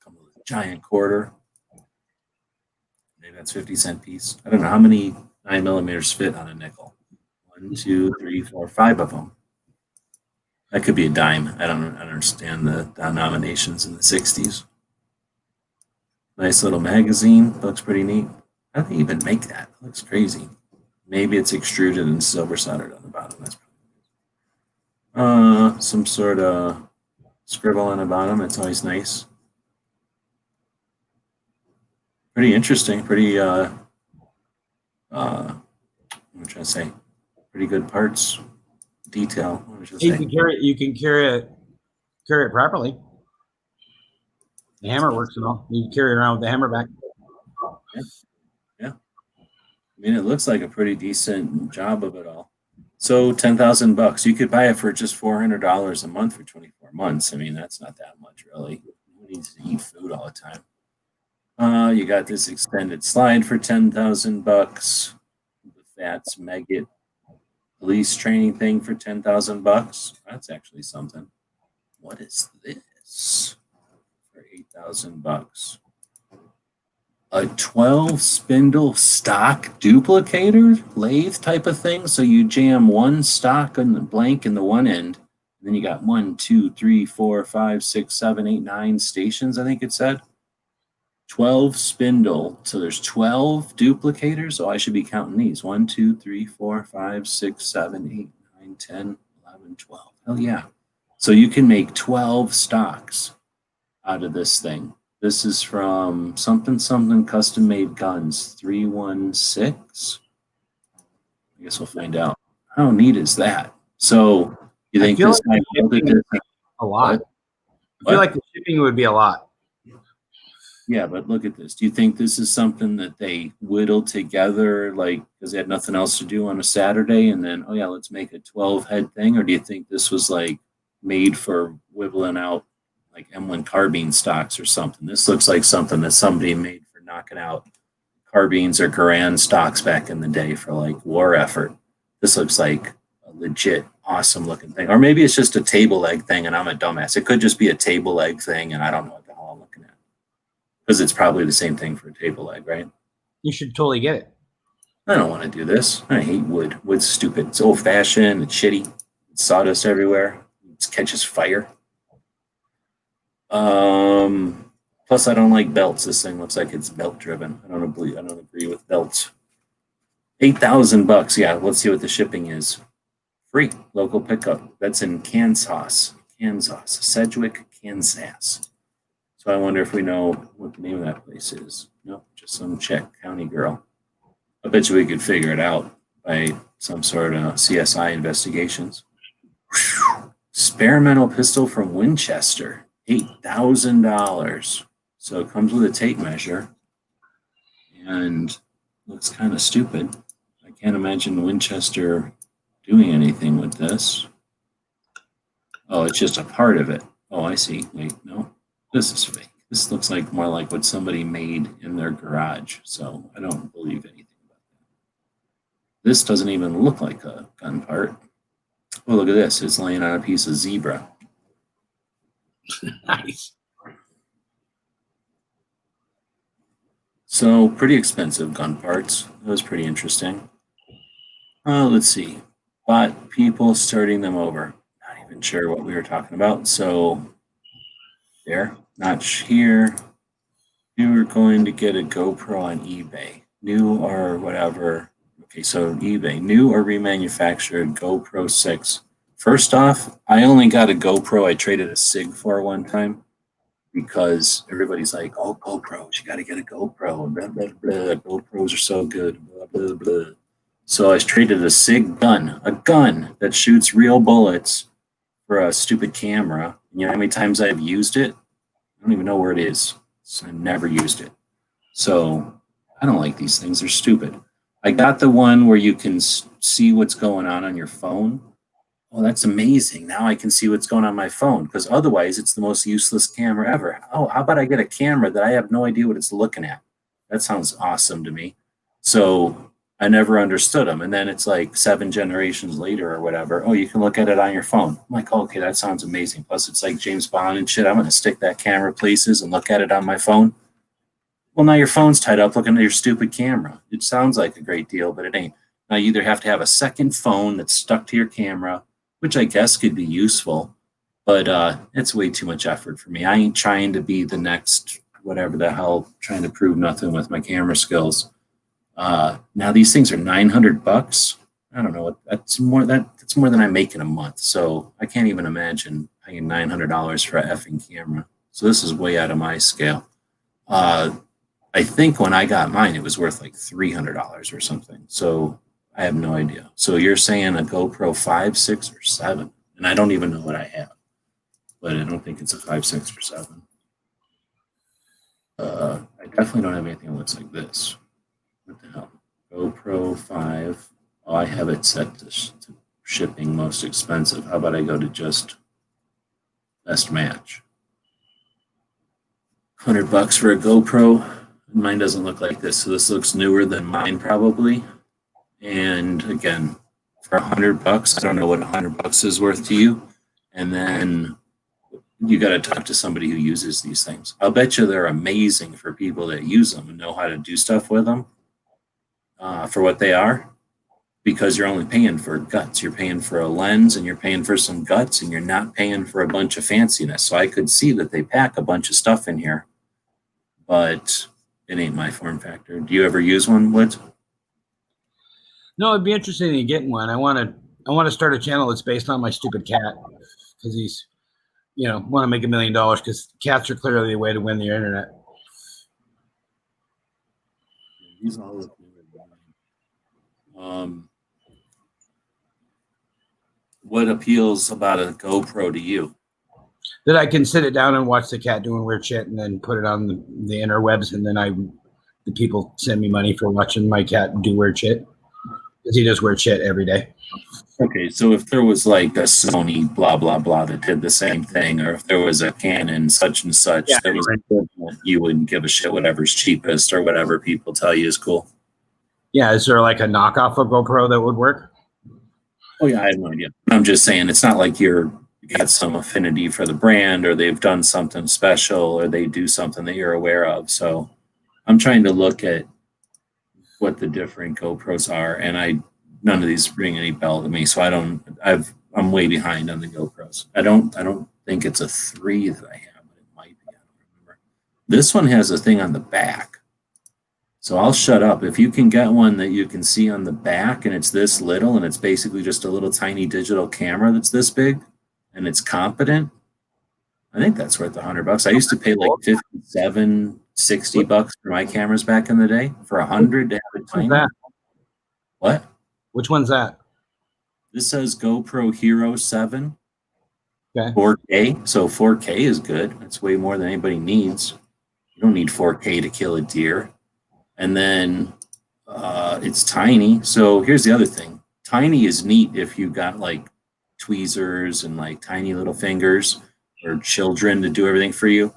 Comes with a giant quarter. Maybe that's 50-cent piece. I don't know how many 9mm fit on a nickel. 1, 2, 3, 4, 5 of them. That could be a dime. I don't understand the denominations in the 60s. Nice little magazine. Looks pretty neat. How do they even make that? It looks crazy. Maybe it's extruded and silver soldered on the bottom. That's probably some sort of scribble on the bottom. It's always nice. Pretty interesting. Pretty what am I trying to say? Pretty good parts. Detail. You can carry it properly. The hammer works and all. You can carry it around with the hammer back. Yeah. I mean, it looks like a pretty decent job of it all. So $10,000. You could buy it for just $400 a month for 24 months. I mean, that's not that much, really. Who needs to eat food all the time? You got this extended slide for $10,000. The Fats Megget police training thing for $10,000. That's actually something. What is this? For $8,000. A 12 spindle stock duplicator lathe type of thing. So you jam one stock in the blank in the one end, and then you got 1, 2, 3, 4, 5, 6, 7, 8, 9 stations, I think it said. 12 spindle. So there's 12 duplicators. So I should be counting these. 1, 2, 3, 4, 5, 6, 7, 8, 9, 10, 11, 12. Hell yeah. So you can make 12 stocks out of this thing. This is from something custom made guns 316. I guess we'll find out. How neat is that? So you think this might a lot? I feel like the shipping would be a lot. Yeah, but look at this. Do you think this is something that they whittled together, like because they had nothing else to do on a Saturday, and then, oh yeah, let's make a 12-head thing? Or do you think this was like made for whittling out like M1 carbine stocks or something? This looks like something that somebody made for knocking out carbines or Garand stocks back in the day for like war effort. This looks like a legit awesome looking thing. Or maybe it's just a table leg thing and I'm a dumbass. It could just be a table leg thing and I don't know what the hell I'm looking at. Because it's probably the same thing for a table leg, right? You should totally get it. I don't want to do this. I hate wood. Wood's stupid. It's old fashioned. It's shitty. It's sawdust everywhere. It catches fire. Plus, I don't like belts. This thing looks like it's belt driven. I don't agree with belts. $8,000. Yeah, let's see what the shipping is. Free local pickup. That's in Kansas, Sedgwick, Kansas. So I wonder if we know what the name of that place is. No, just some Czech county girl. I bet you we could figure it out by some sort of CSI investigations. Whew. Experimental pistol from Winchester, $8,000. So it comes with a tape measure and looks kind of stupid. I can't imagine Winchester doing anything with this. Oh, it's just a part of it. Oh, I see. Wait, no. This is fake. This looks like more like what somebody made in their garage. So I don't believe anything about that. This doesn't even look like a gun part. Oh, look at this. It's laying on a piece of zebra. Nice. So pretty expensive gun parts. That was pretty interesting. Let's see. Bought people starting them over. Not even sure what we were talking about. So there, notch here. You were going to get a GoPro on eBay, new or whatever. Okay, so eBay, new or remanufactured GoPro 6. First off, I only got a GoPro I traded a SIG for one time because everybody's like, oh, GoPros, you got to get a GoPro. Blah, blah, blah. GoPros are so good. Blah, blah, blah. So I traded a SIG gun, a gun that shoots real bullets for a stupid camera. You know how many times I've used it? I don't even know where it is. So I never used it. So I don't like these things. They're stupid. I got the one where you can see what's going on your phone. Oh, that's amazing. Now I can see what's going on my phone because otherwise it's the most useless camera ever. Oh, how about I get a camera that I have no idea what it's looking at? That sounds awesome to me. So I never understood them. And then it's like 7 generations later or whatever. Oh, you can look at it on your phone. I'm like, oh, okay, that sounds amazing. Plus it's like James Bond and shit. I'm going to stick that camera places and look at it on my phone. Well, now your phone's tied up looking at your stupid camera. It sounds like a great deal, but it ain't. Now you either have to have a second phone that's stuck to your camera, which I guess could be useful, but it's way too much effort for me. I ain't trying to be the next whatever the hell, trying to prove nothing with my camera skills. Now these things are $900. I don't know. That's more than I make in a month. So I can't even imagine paying $900 for a effing camera. So this is way out of my scale. I think when I got mine, it was worth like $300 or something. So I have no idea. So you're saying a GoPro 5, 6, or 7, and I don't even know what I have, but I don't think it's a 5, 6, or 7. I definitely don't have anything that looks like this. What the hell? GoPro 5. Oh, I have it set to shipping most expensive. How about I go to just best match? $100 for a GoPro. Mine doesn't look like this, so this looks newer than mine probably. And again, for $100, I don't know what $100 is worth to you. And then you got to talk to somebody who uses these things. I'll bet you they're amazing for people that use them and know how to do stuff with them for what they are, because you're only paying for guts. You're paying for a lens and you're paying for some guts and you're not paying for a bunch of fanciness. So I could see that they pack a bunch of stuff in here, but it ain't my form factor. Do you ever use one, Woods? No, it'd be interesting in getting one. I want to start a channel that's based on my stupid cat because he's, want to make $1 million because cats are clearly the way to win the internet. He's all of what appeals about a GoPro to you? That I can sit it down and watch the cat doing weird shit and then put it on the interwebs, and then the people send me money for watching my cat do weird shit because he does weird shit every day. Okay, so if there was like a Sony blah blah blah that did the same thing, or if there was a Canon such and such that was equivalent, you wouldn't give a shit whatever's cheapest or whatever people tell you is cool. Yeah, is there like a knockoff of GoPro that would work? Oh yeah, I have no idea. I'm just saying it's not like you got some affinity for the brand, or they've done something special, or they do something that you're aware of. So I'm trying to look at what the different GoPros are, and none of these ring any bell to me. So I'm way behind on the GoPros. I don't think it's a 3 that I have, but it might be. I don't remember. This one has a thing on the back. So I'll shut up. If you can get one that you can see on the back and it's this little and it's basically just a little tiny digital camera that's this big and it's competent, I think that's worth $100. I used to pay like $57, $60 for my cameras back in the day. For $100 to have a tiny. What? Which one's that? This says GoPro Hero 7. Okay. 4K. So 4K is good. That's way more than anybody needs. You don't need 4K to kill a deer. And then it's tiny. So here's the other thing. Tiny is neat if you got like tweezers and like tiny little fingers or children to do everything for you.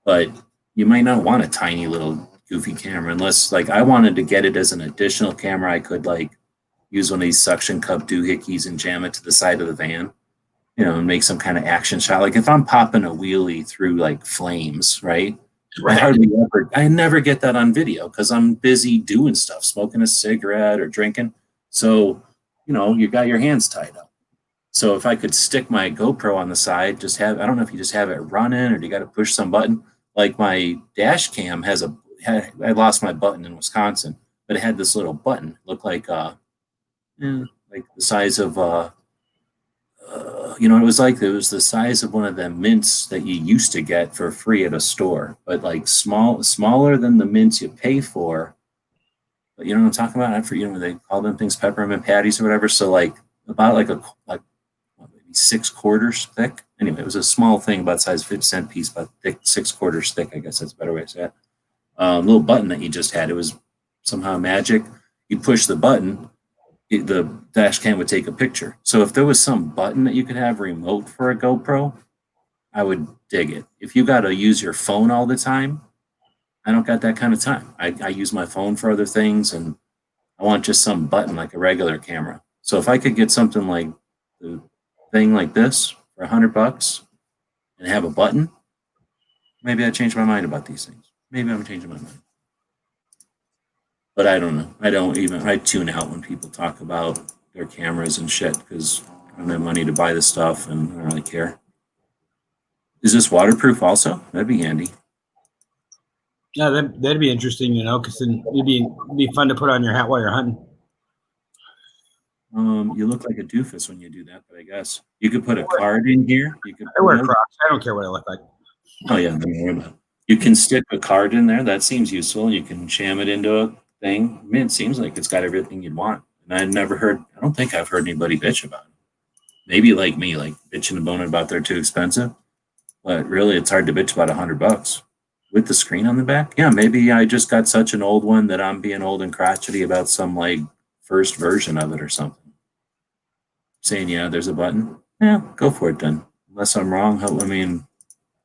But you might not want a tiny little goofy camera unless like I wanted to get it as an additional camera. I could like use one of these suction cup doohickeys and jam it to the side of the van, and make some kind of action shot. Like if I'm popping a wheelie through like flames, right? I never get that on video because I'm busy doing stuff, smoking a cigarette or drinking. So, you got your hands tied up. So if I could stick my GoPro on the side, just have, I don't know if you just have it running or do you got to push some button? Like my dash cam I lost my button in Wisconsin, but it had this little button. It looked like like the size of it was the size of one of the mints that you used to get for free at a store, but like smaller than the mints you pay for. But you know what I'm talking about? I forget what they call them things, peppermint patties or whatever. So like about like maybe 6/4 thick. Anyway, it was a small thing about size 50-cent piece, but thick, 6/4 thick. I guess that's a better way to say it. Little button that you just had. It was somehow magic. You push the button, the dash cam would take a picture. So if there was some button that you could have remote for a GoPro, I would dig it. If you got to use your phone all the time, I don't got that kind of time. I use my phone for other things, and I want just some button like a regular camera. So if I could get something like the thing like this for $100 and have a button, maybe I'd change my mind about these things. Maybe I'm changing my mind. But I don't know. I tune out when people talk about their cameras and shit because I don't have money to buy this stuff and I don't really care. Is this waterproof also? That'd be handy. Yeah, that'd be interesting, because then it'd be fun to put on your hat while you're hunting. You look like a doofus when you do that, but I guess you could put a card in here. I wear Crocs. I don't care what I look like. Oh yeah, don't worry about it. You can stick a card in there. That seems useful. You can jam it into a thing. I mean, it seems like it's got everything you'd want. And I don't think I've heard anybody bitch about it. Maybe like me, like bitching and boning about they're too expensive. But really, it's hard to bitch about $100 with the screen on the back. Yeah, maybe I just got such an old one that I'm being old and crotchety about some like first version of it or something. Saying, yeah, there's a button. Yeah, go for it then. Unless I'm wrong. I mean,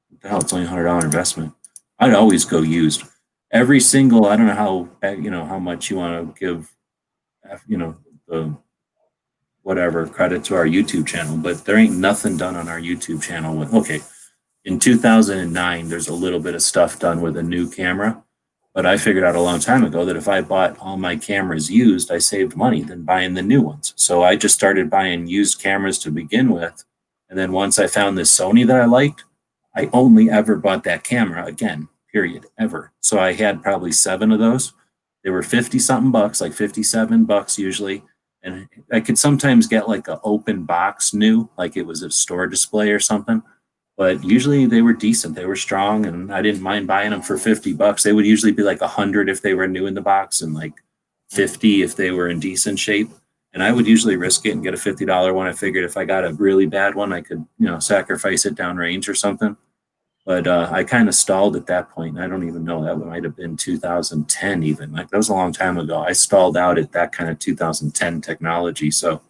what the hell? It's only $100 investment. I'd always go used. Every single, I don't know how much you want to give, the whatever credit to our YouTube channel, but there ain't nothing done on our YouTube channel with, okay, in 2009, there's a little bit of stuff done with a new camera, but I figured out a long time ago that if I bought all my cameras used, I saved money than buying the new ones. So I just started buying used cameras to begin with. And then once I found this Sony that I liked, I only ever bought that camera again, period, ever. So I had probably 7 of those. They were 50 something bucks, like $57 usually. And I could sometimes get like an open box new, like it was a store display or something. But usually they were decent. They were strong, and I didn't mind buying them for $50. They would usually be like 100 if they were new in the box, and like 50 if they were in decent shape. And I would usually risk it and get a $50 one. I figured if I got a really bad one, I could, sacrifice it downrange or something. But I kind of stalled at that point. I don't even know. That might have been 2010 even. Like that was a long time ago. I stalled out at that kind of 2010 technology. So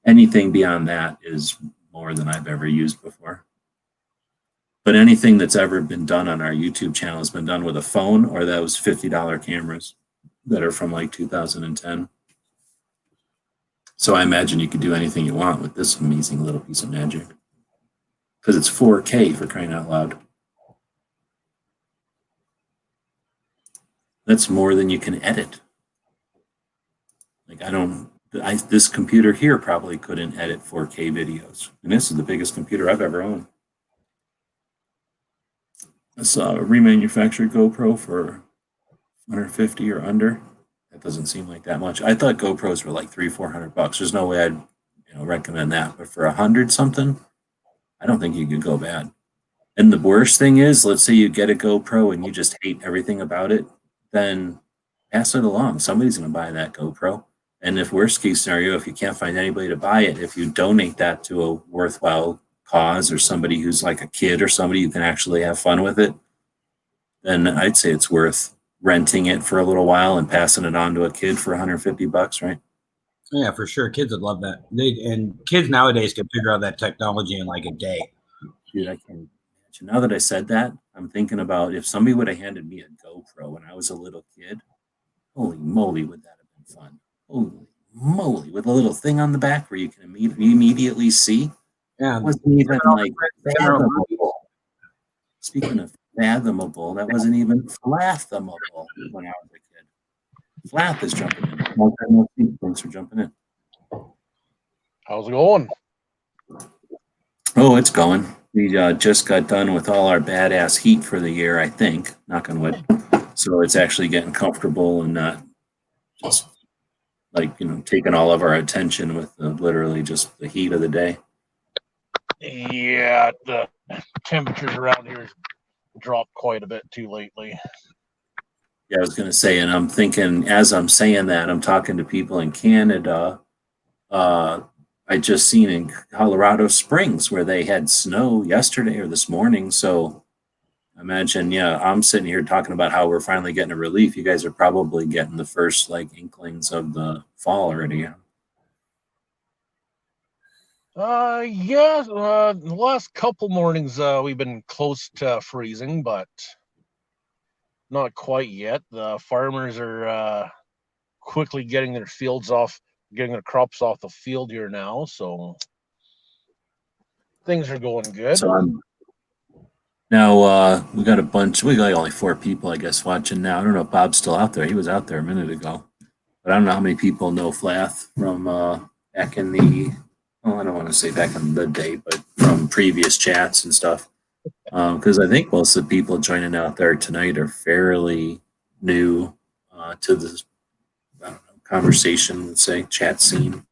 anything beyond that is more than I've ever used before. But anything that's ever been done on our YouTube channel has been done with a phone or those $50 cameras that are from like 2010. So I imagine you could do anything you want with this amazing little piece of magic. Because it's 4K for crying out loud. That's more than you can edit. Like this computer here probably couldn't edit 4K videos. And this is the biggest computer I've ever owned. I saw a remanufactured GoPro for $150 or under. That doesn't seem like that much. I thought GoPros were like $300-400. There's no way I'd recommend that. But for $100 something, I don't think you could go bad. And the worst thing is, let's say you get a GoPro and you just hate everything about it, then pass it along. Somebody's going to buy that GoPro. And if worst case scenario, if you can't find anybody to buy it, if you donate that to a worthwhile cause or somebody who's like a kid or somebody who can actually have fun with it, then I'd say it's worth renting it for a little while and passing it on to a kid for $150, right? Yeah, for sure. Kids would love that. And kids nowadays can figure out that technology in like a day. Dude, I can't imagine. Now that I said that, I'm thinking about if somebody would have handed me a GoPro when I was a little kid, holy moly, would that have been fun. Holy moly, with a little thing on the back where you can immediately see. Yeah, it wasn't even like fathomable. Speaking of fathomable, that wasn't even fathomable when I was a kid. Flath is jumping in. Thanks for jumping in. How's it going? Oh, it's going. We just got done with all our badass heat for the year, I think, knock on wood. So it's actually getting comfortable and not just like, taking all of our attention with literally just the heat of the day. Yeah, the temperatures around here has dropped quite a bit too lately. Yeah, I was going to say, and I'm thinking as I'm saying that, I'm talking to people in Canada. I just seen in Colorado Springs where they had snow yesterday or this morning. So imagine, yeah, I'm sitting here talking about how we're finally getting a relief. You guys are probably getting the first like inklings of the fall already. Yeah, the last couple mornings we've been close to freezing, but not quite yet. The farmers are quickly getting their crops off the field here now, so things are going good. So I'm now we got a bunch. We got only 4 people, I guess, watching now. I don't know if Bob's still out there. He was out there a minute ago, but I don't know how many people know Flath from back in the. Well, I don't want to say back in the day, but from previous chats and stuff. Because I think most of the people joining out there tonight are fairly new to this conversation, let's say, chat scene.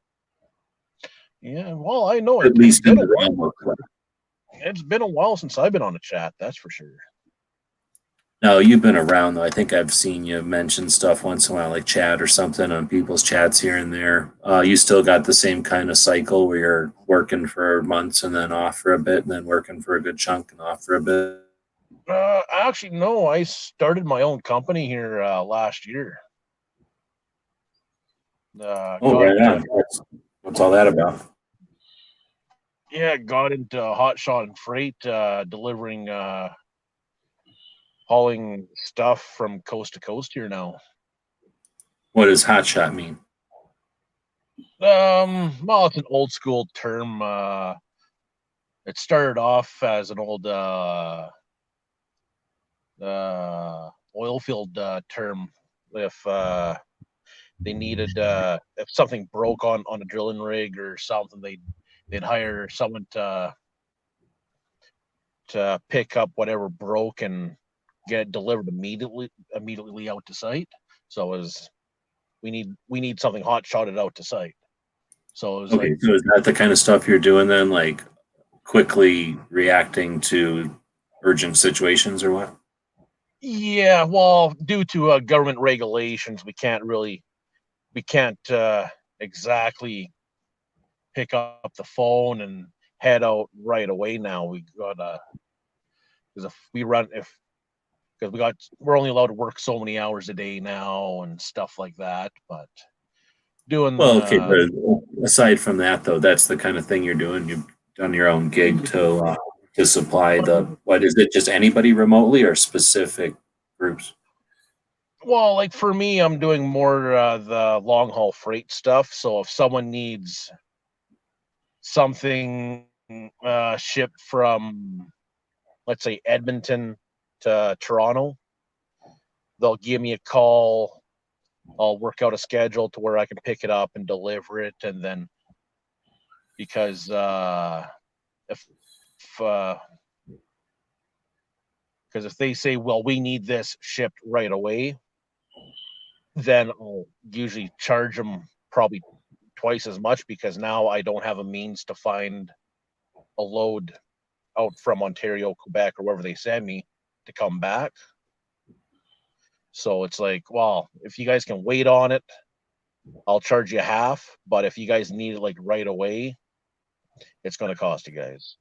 Yeah, well, I know At least in the realm of Flath. it's been a while since I've been on a chat, that's for sure. No, you've been around though. I think I've seen you mention stuff once in a while, like chat or something on people's chats here and there. You still got the same kind of cycle where you're working for months and then off for a bit, and then working for a good chunk and off for a bit. Actually, no. I started my own company here last year. Right on. What's all that about? Yeah, got into hotshot and freight, delivering, hauling stuff from coast to coast here now. What does hotshot mean? Well, it's an old school term. It started off as an old oil field term. If they needed, if something broke on a drilling rig or something, they'd hire someone to pick up whatever broke and get it delivered immediately out to site. So it was we need something hot shotted out to site. So it was Okay, so is that the kind of stuff you're doing then, like quickly reacting to urgent situations or what? Yeah, well, due to government regulations, we can't exactly pick up the phone and head out right away. Now we gotta because we're only allowed to work so many hours a day now and stuff like that. But doing Well, okay, but aside from that, though, that's the kind of thing you're doing. You've done your own gig to supply what is it? Just anybody remotely or specific groups? well, like for me, I'm doing more the long haul freight stuff. So if someone needs something shipped from, let's say, Edmonton to Toronto, they'll give me a call. I'll work out a schedule to where I can pick it up and deliver it, and then because if because if they say, well, we need this shipped right away, then I'll usually charge them probably twice as much because now I don't have a means to find a load out from Ontario, Quebec, or wherever they send me to come back. So it's like, well, if you guys can wait on it, I'll charge you half. But if you guys need it like right away, it's going to cost you guys.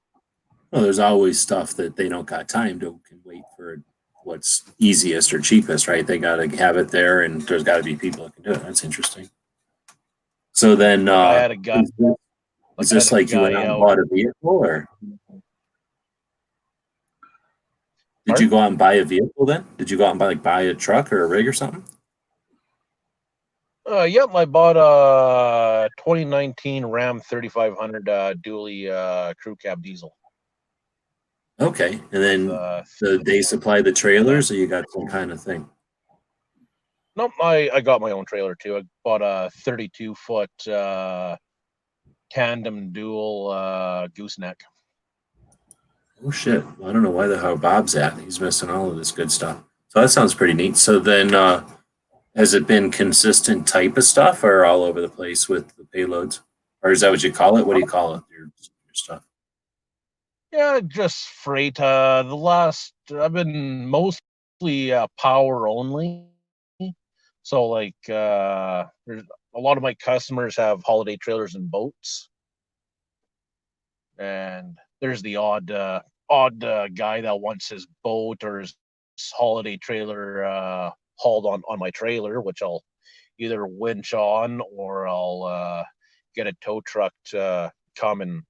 Well, there's always stuff that they don't got time to can wait for what's easiest or cheapest, right? They got to have it there, and there's got to be people that can do it. That's interesting. So then, I had a guy. is this like you went out and bought a vehicle, or did you go out and buy a vehicle then? Did you go out and buy a truck or a rig or something? Yep, I bought a 2019 Ram 3500 dually crew cab diesel. Okay, and then they supply the trailers, or you got some kind of thing? Nope, I got my own trailer too. I bought a 32-foot tandem dual gooseneck. Oh shit! Well, I don't know why the hell Bob's at. He's missing all of this good stuff. So that sounds pretty neat. So then, has it been consistent type of stuff, or all over the place with the payloads, or is that what you call it? What do you call it? Your stuff. Yeah, just freight. The last I've been mostly power only. So like there's a lot of my customers have holiday trailers and boats. And there's the odd guy that wants his boat or his holiday trailer hauled on my trailer, which I'll either winch on or I'll get a tow truck to come and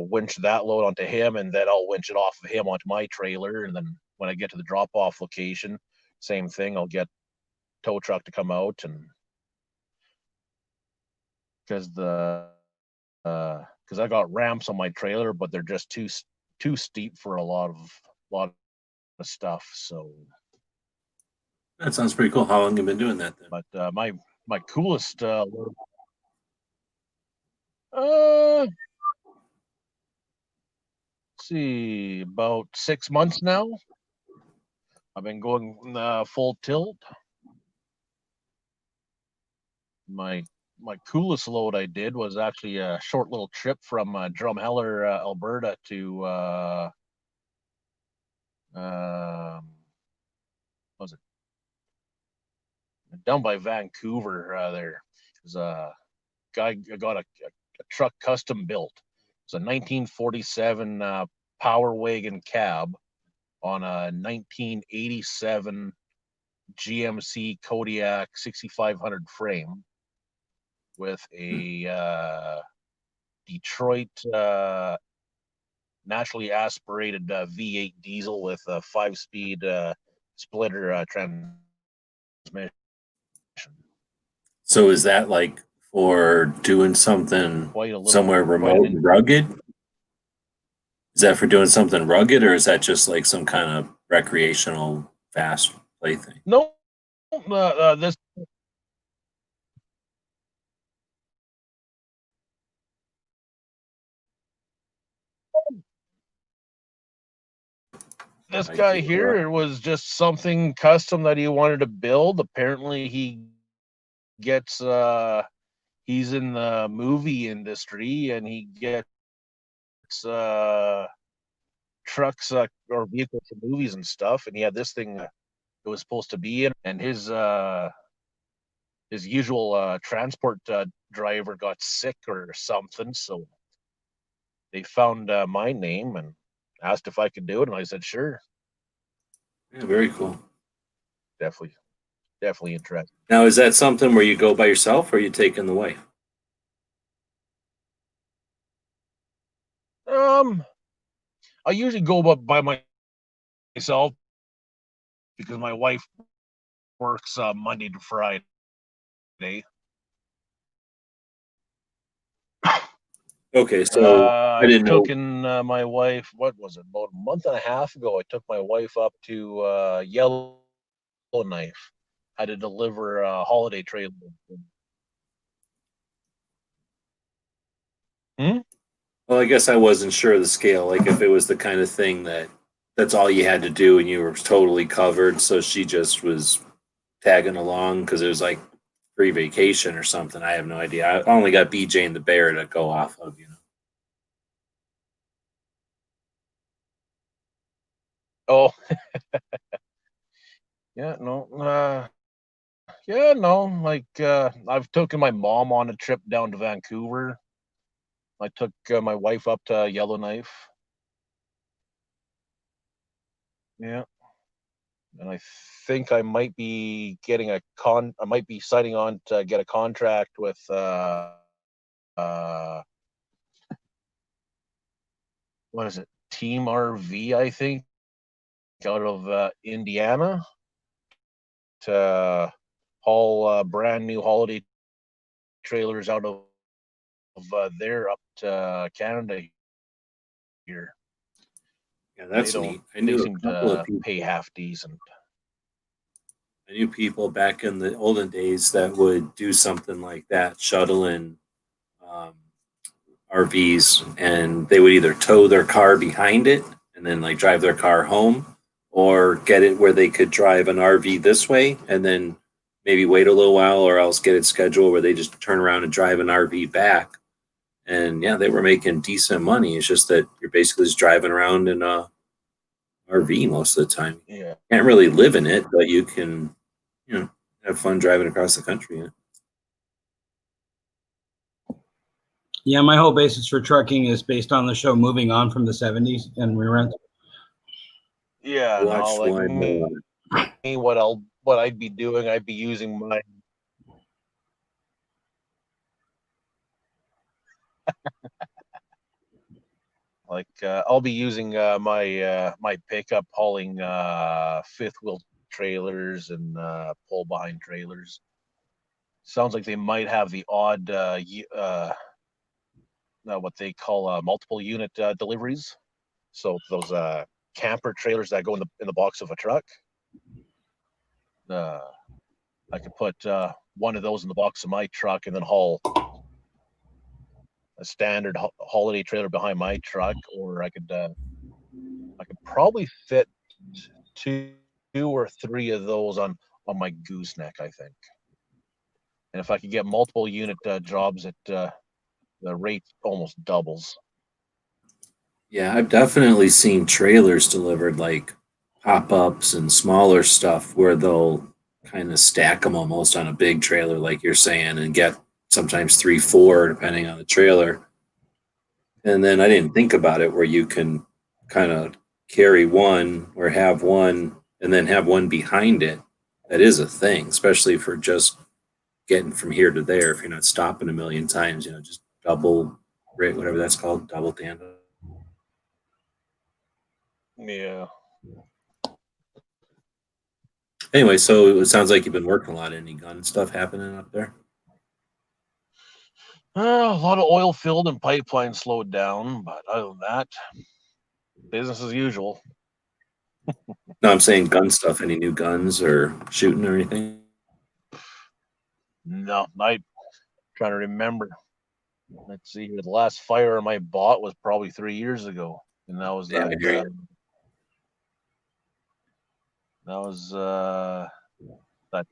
winch that load onto him, and then I'll winch it off of him onto my trailer. And then when I get to the drop off location, same thing. I'll get tow truck to come out, and because I got ramps on my trailer, but they're just too steep for a lot of stuff. So, That sounds pretty cool. How long have you been doing that then? but my coolest let's see, about 6 months now. I've been going full tilt. My coolest load I did was actually a short little trip from Drumheller, Alberta to was it down by Vancouver? There's a guy got a truck custom built. It's a 1947 Power Wagon cab on a 1987 GMC Kodiak 6500 frame with a Detroit naturally aspirated V8 diesel with a 5-speed splitter transmission. So is that like for doing something somewhere remote and rugged? Is that for doing something rugged, or is that just like some kind of recreational fast play thing? No, this guy here, it was just something custom that he wanted to build. Apparently he gets he's in the movie industry, and he gets trucks or vehicles for movies and stuff, and he had this thing it was supposed to be in, and his usual transport driver got sick or something, so they found my name and asked if I could do it, and I said sure. Yeah, very cool. Definitely interesting. Now, is that something where you go by yourself, or are you taking the wife? I usually go by myself because my wife works Monday to Friday. Okay, so I didn't know. My wife, what was it, about a month and a half ago, I took my wife up to Yellowknife. Had to deliver a holiday trailer. Well, I guess I wasn't sure of the scale. Like if it was the kind of thing that's all you had to do and you were totally covered. So she just was tagging along because it was like free vacation or something. I have no idea. I only got BJ and the bear to go off of, you know. Oh, yeah, no, like I've taken my mom on a trip down to Vancouver. I took my wife up to Yellowknife. Yeah, and I think I might be getting I might be signing on to get a contract with what is it? Team RV, I think, out of Indiana to haul brand new holiday trailers out of there up to Canada here. Yeah, that's neat. I knew a couple of people. Pay half decent. I knew people back in the olden days that would do something like that, shuttling RVs, and they would either tow their car behind it and then like drive their car home, or get it where they could drive an RV this way and then maybe wait a little while, or else get it scheduled where they just turn around and drive an RV back. And yeah, they were making decent money. It's just that you're basically just driving around in a RV most of the time. Yeah. Can't really live in it, but you can, have fun driving across the country. Yeah. Yeah, my whole basis for trucking is based on the show Moving On from the 70s and reruns. Yeah, Watch no, like one. me, what I'd be doing, I'd be using my I'll be using my pickup hauling fifth wheel trailers and pull behind trailers. Sounds like they might have the odd what they call multiple unit deliveries. So those camper trailers that go in the box of a truck. I could put one of those in the box of my truck and then haul a standard holiday trailer behind my truck, or I could probably fit two or three of those on my gooseneck, I think. And if I could get multiple unit jobs, the rate almost doubles. Yeah, I've definitely seen trailers delivered, like pop-ups and smaller stuff, where they'll kind of stack them almost on a big trailer, like you're saying, and get sometimes 3, 4, depending on the trailer. And then I didn't think about it where you can kind of carry one or have one and then have one behind it. That is a thing, especially for just getting from here to there. If you're not stopping a million times, just double, whatever that's called, double tandem. Yeah. Anyway, so it sounds like you've been working a lot. Any gun stuff happening up there? A lot of oil filled and pipeline slowed down, but other than that, business as usual. No, I'm saying gun stuff. Any new guns or shooting or anything? No, I'm trying to remember. Let's see here. The last firearm I bought was probably 3 years ago, and that was Yeah, I hear you. That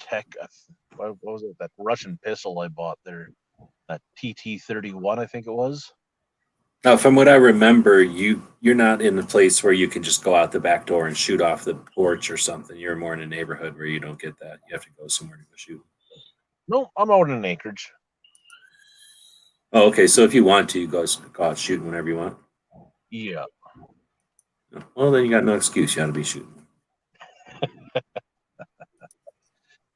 tech. What was it? That Russian pistol I bought there, that TT-31, I think it was. Now, from what I remember, you're not in the place where you can just go out the back door and shoot off the porch or something. You're more in a neighborhood where you don't get that. You have to go somewhere to go shoot. No, I'm out in an acreage. Oh, okay. So if you want to, you go out shooting whenever you want. Yeah. Well, then you got no excuse. You ought to be shooting.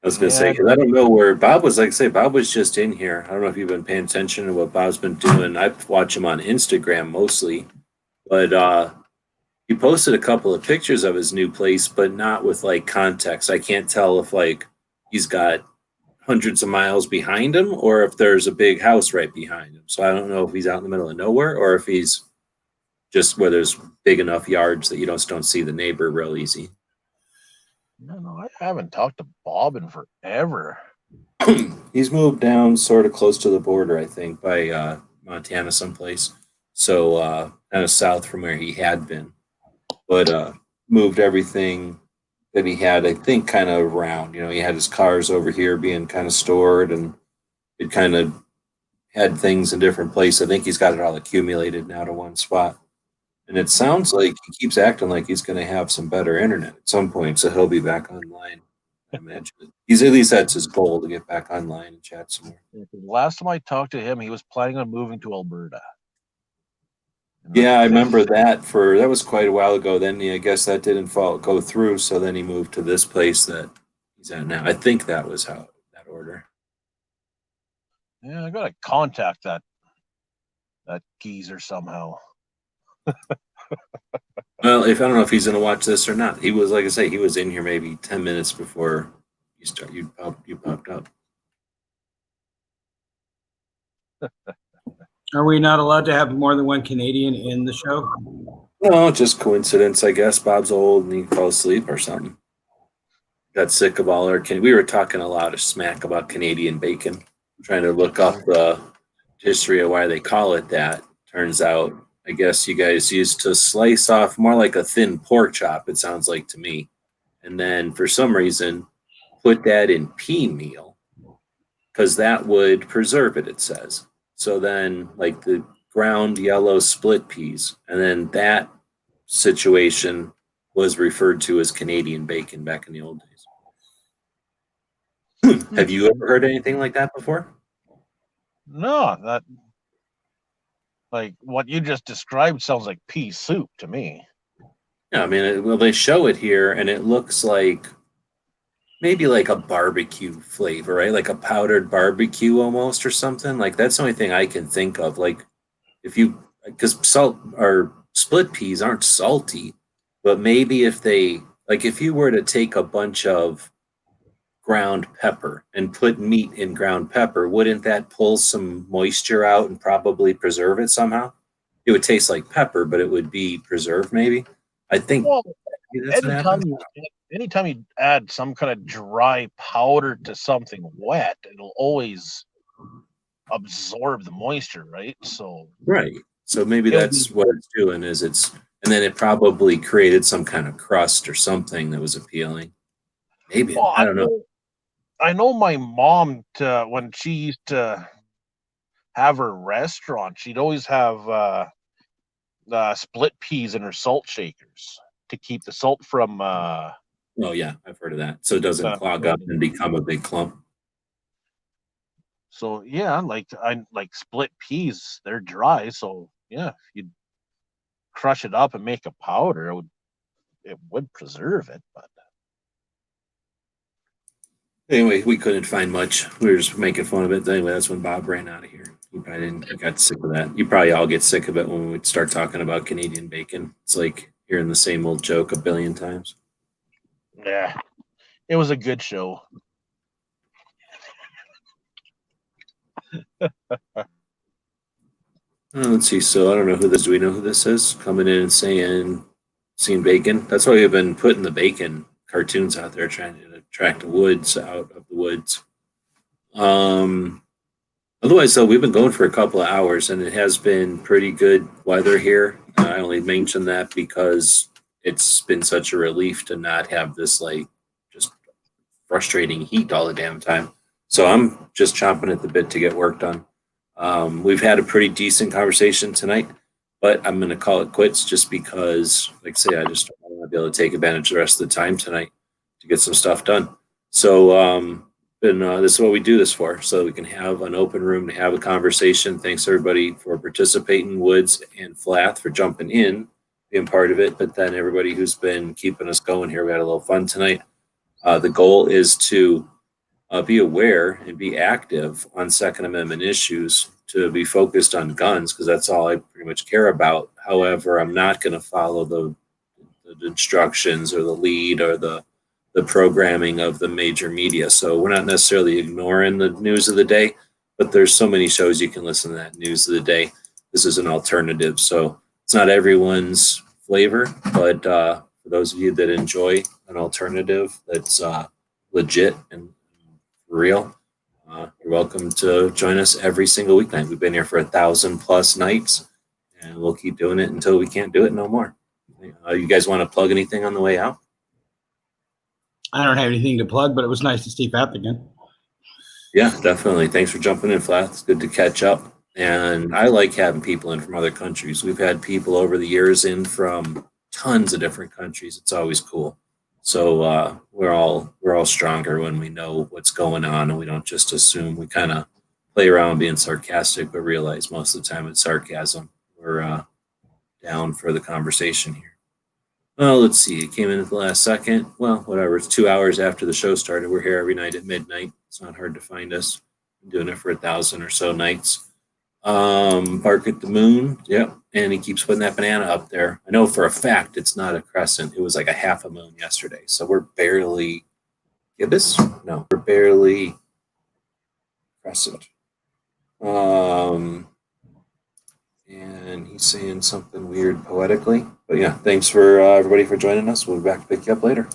I was going to say, because I don't know where Bob was. Like I say, Bob was just in here. I don't know if you've been paying attention to what Bob's been doing. I watch him on Instagram mostly, but he posted a couple of pictures of his new place, but not with like context. I can't tell if like he's got hundreds of miles behind him or if there's a big house right behind him. So I don't know if he's out in the middle of nowhere or if he's just where there's big enough yards that you don't see the neighbor real easy. No, I haven't talked to Bob in forever. He's moved down sort of close to the border, I think, by Montana someplace. So kind of south from where he had been. But moved everything that he had, I think, kind of around. He had his cars over here being kind of stored, and it kind of had things in different places. I think he's got it all accumulated now to one spot. And it sounds like he keeps acting like he's going to have some better internet at some point, so he'll be back online. I imagine he's at least that's his goal, to get back online and chat some more. Last time I talked to him, he was planning on moving to Alberta. Yeah, I remember that. That was quite a while ago. Then I guess that didn't go through, so then he moved to this place that he's at now. I think that was how that order. Yeah, I gotta contact that geezer somehow. Well, I don't know if he's going to watch this or not. He was, like I say, he was in here maybe 10 minutes before you popped up. Are we not allowed to have more than one Canadian in the show? No, just coincidence, I guess. Bob's old and he fell asleep or something. Got sick of all our we were talking a lot of smack about Canadian bacon. Trying to look up history of why they call it that. Turns out, I guess you guys used to slice off more like a thin pork chop, it sounds like to me. And then for some reason, put that in pea meal because that would preserve it, it says. So then, like the ground yellow split peas, and then that situation was referred to as Canadian bacon back in the old days. Have you ever heard anything like that before? No, that like what you just described sounds like pea soup to me. Yeah, I mean, well, they show it here, and it looks like maybe like a barbecue flavor, right? Like a powdered barbecue almost, or something. Like that's the only thing I can think of. Like if you, because salt or split peas aren't salty, but maybe if they, like if you were to take a bunch of ground pepper and put meat in ground pepper, wouldn't that pull some moisture out and probably preserve it somehow? It would taste like pepper, but it would be preserved maybe. I think Well, maybe that's what anytime happens. anytime you add some kind of dry powder to something wet, it'll always absorb the moisture, right? So Right. So maybe it'll that's be what it's doing is it's, and then it probably created some kind of crust or something that was appealing. Maybe, well, I don't know. I know my mom when she used to have her restaurant, she'd always have split peas in her salt shakers to keep the salt from Oh yeah, I've heard of that. So it doesn't clog up building. and become a big clump. So yeah, I like split peas, they're dry, so yeah, if you crush it up and make a powder, it would preserve it, but Anyway, we couldn't find much. We were just making fun of it. Anyway, that's when Bob ran out of here. He probably didn't, he got sick of that. You probably all get sick of it when we would start talking about Canadian bacon. It's like hearing the same old joke a billion times. yeah, it was a good show. Let's see. So I don't know who this. Do we know who this is? Coming in and saying, "Seen bacon." That's why we've been putting the bacon cartoons out there, trying to attract the woods out of the woods. Um, Otherwise, though, we've been going for a couple of hours, and it has been pretty good weather here. I only mention that because it's been such a relief to not have this like just frustrating heat all the damn time. So I'm just chomping at the bit to get work done. We've had a pretty decent conversation tonight, but I'm going to call it quits just because, like I say, I just don't want to be able to take advantage of the rest of the time tonight to get some stuff done. So, this is what we do this for, so we can have an open room to have a conversation. Thanks everybody for participating, Woods and Flath for jumping in, being part of it, but then everybody who's been keeping us going here. We had a little fun tonight. The goal is to be aware and be active on Second Amendment issues, to be focused on guns, because that's all I pretty much care about. However, I'm not going to follow the instructions or the lead or the programming of the major media. So we're not necessarily ignoring the news of the day, but there's so many shows you can listen to that news of the day. This is an alternative. So it's not everyone's flavor, but for those of you that enjoy an alternative that's legit and real, you're welcome to join us every single weeknight. We've been here for 1,000+ nights, and we'll keep doing it until we can't do it no more. You guys want to plug anything on the way out? I don't have anything to plug, but it was nice to see Fat again. Yeah, definitely. Thanks for jumping in, Flat. It's good to catch up. And I like having people in from other countries. We've had people over the years in from tons of different countries. It's always cool. So we're all stronger when we know what's going on, and we don't just assume. We kind of play around being sarcastic, but realize most of the time it's sarcasm. We're down for the conversation here. Well, let's see. It came in at the last second. Well, whatever. It's 2 hours after the show started. We're here every night at midnight. It's not hard to find us. Been doing it for 1,000 or so nights. Bark at the moon. Yep. And he keeps putting that banana up there. I know for a fact it's not a crescent. It was like a half a moon yesterday. So we're barely gibbous. No, we're barely crescent. And he's saying something weird poetically. But yeah, thanks for everybody for joining us. We'll be back to pick you up later.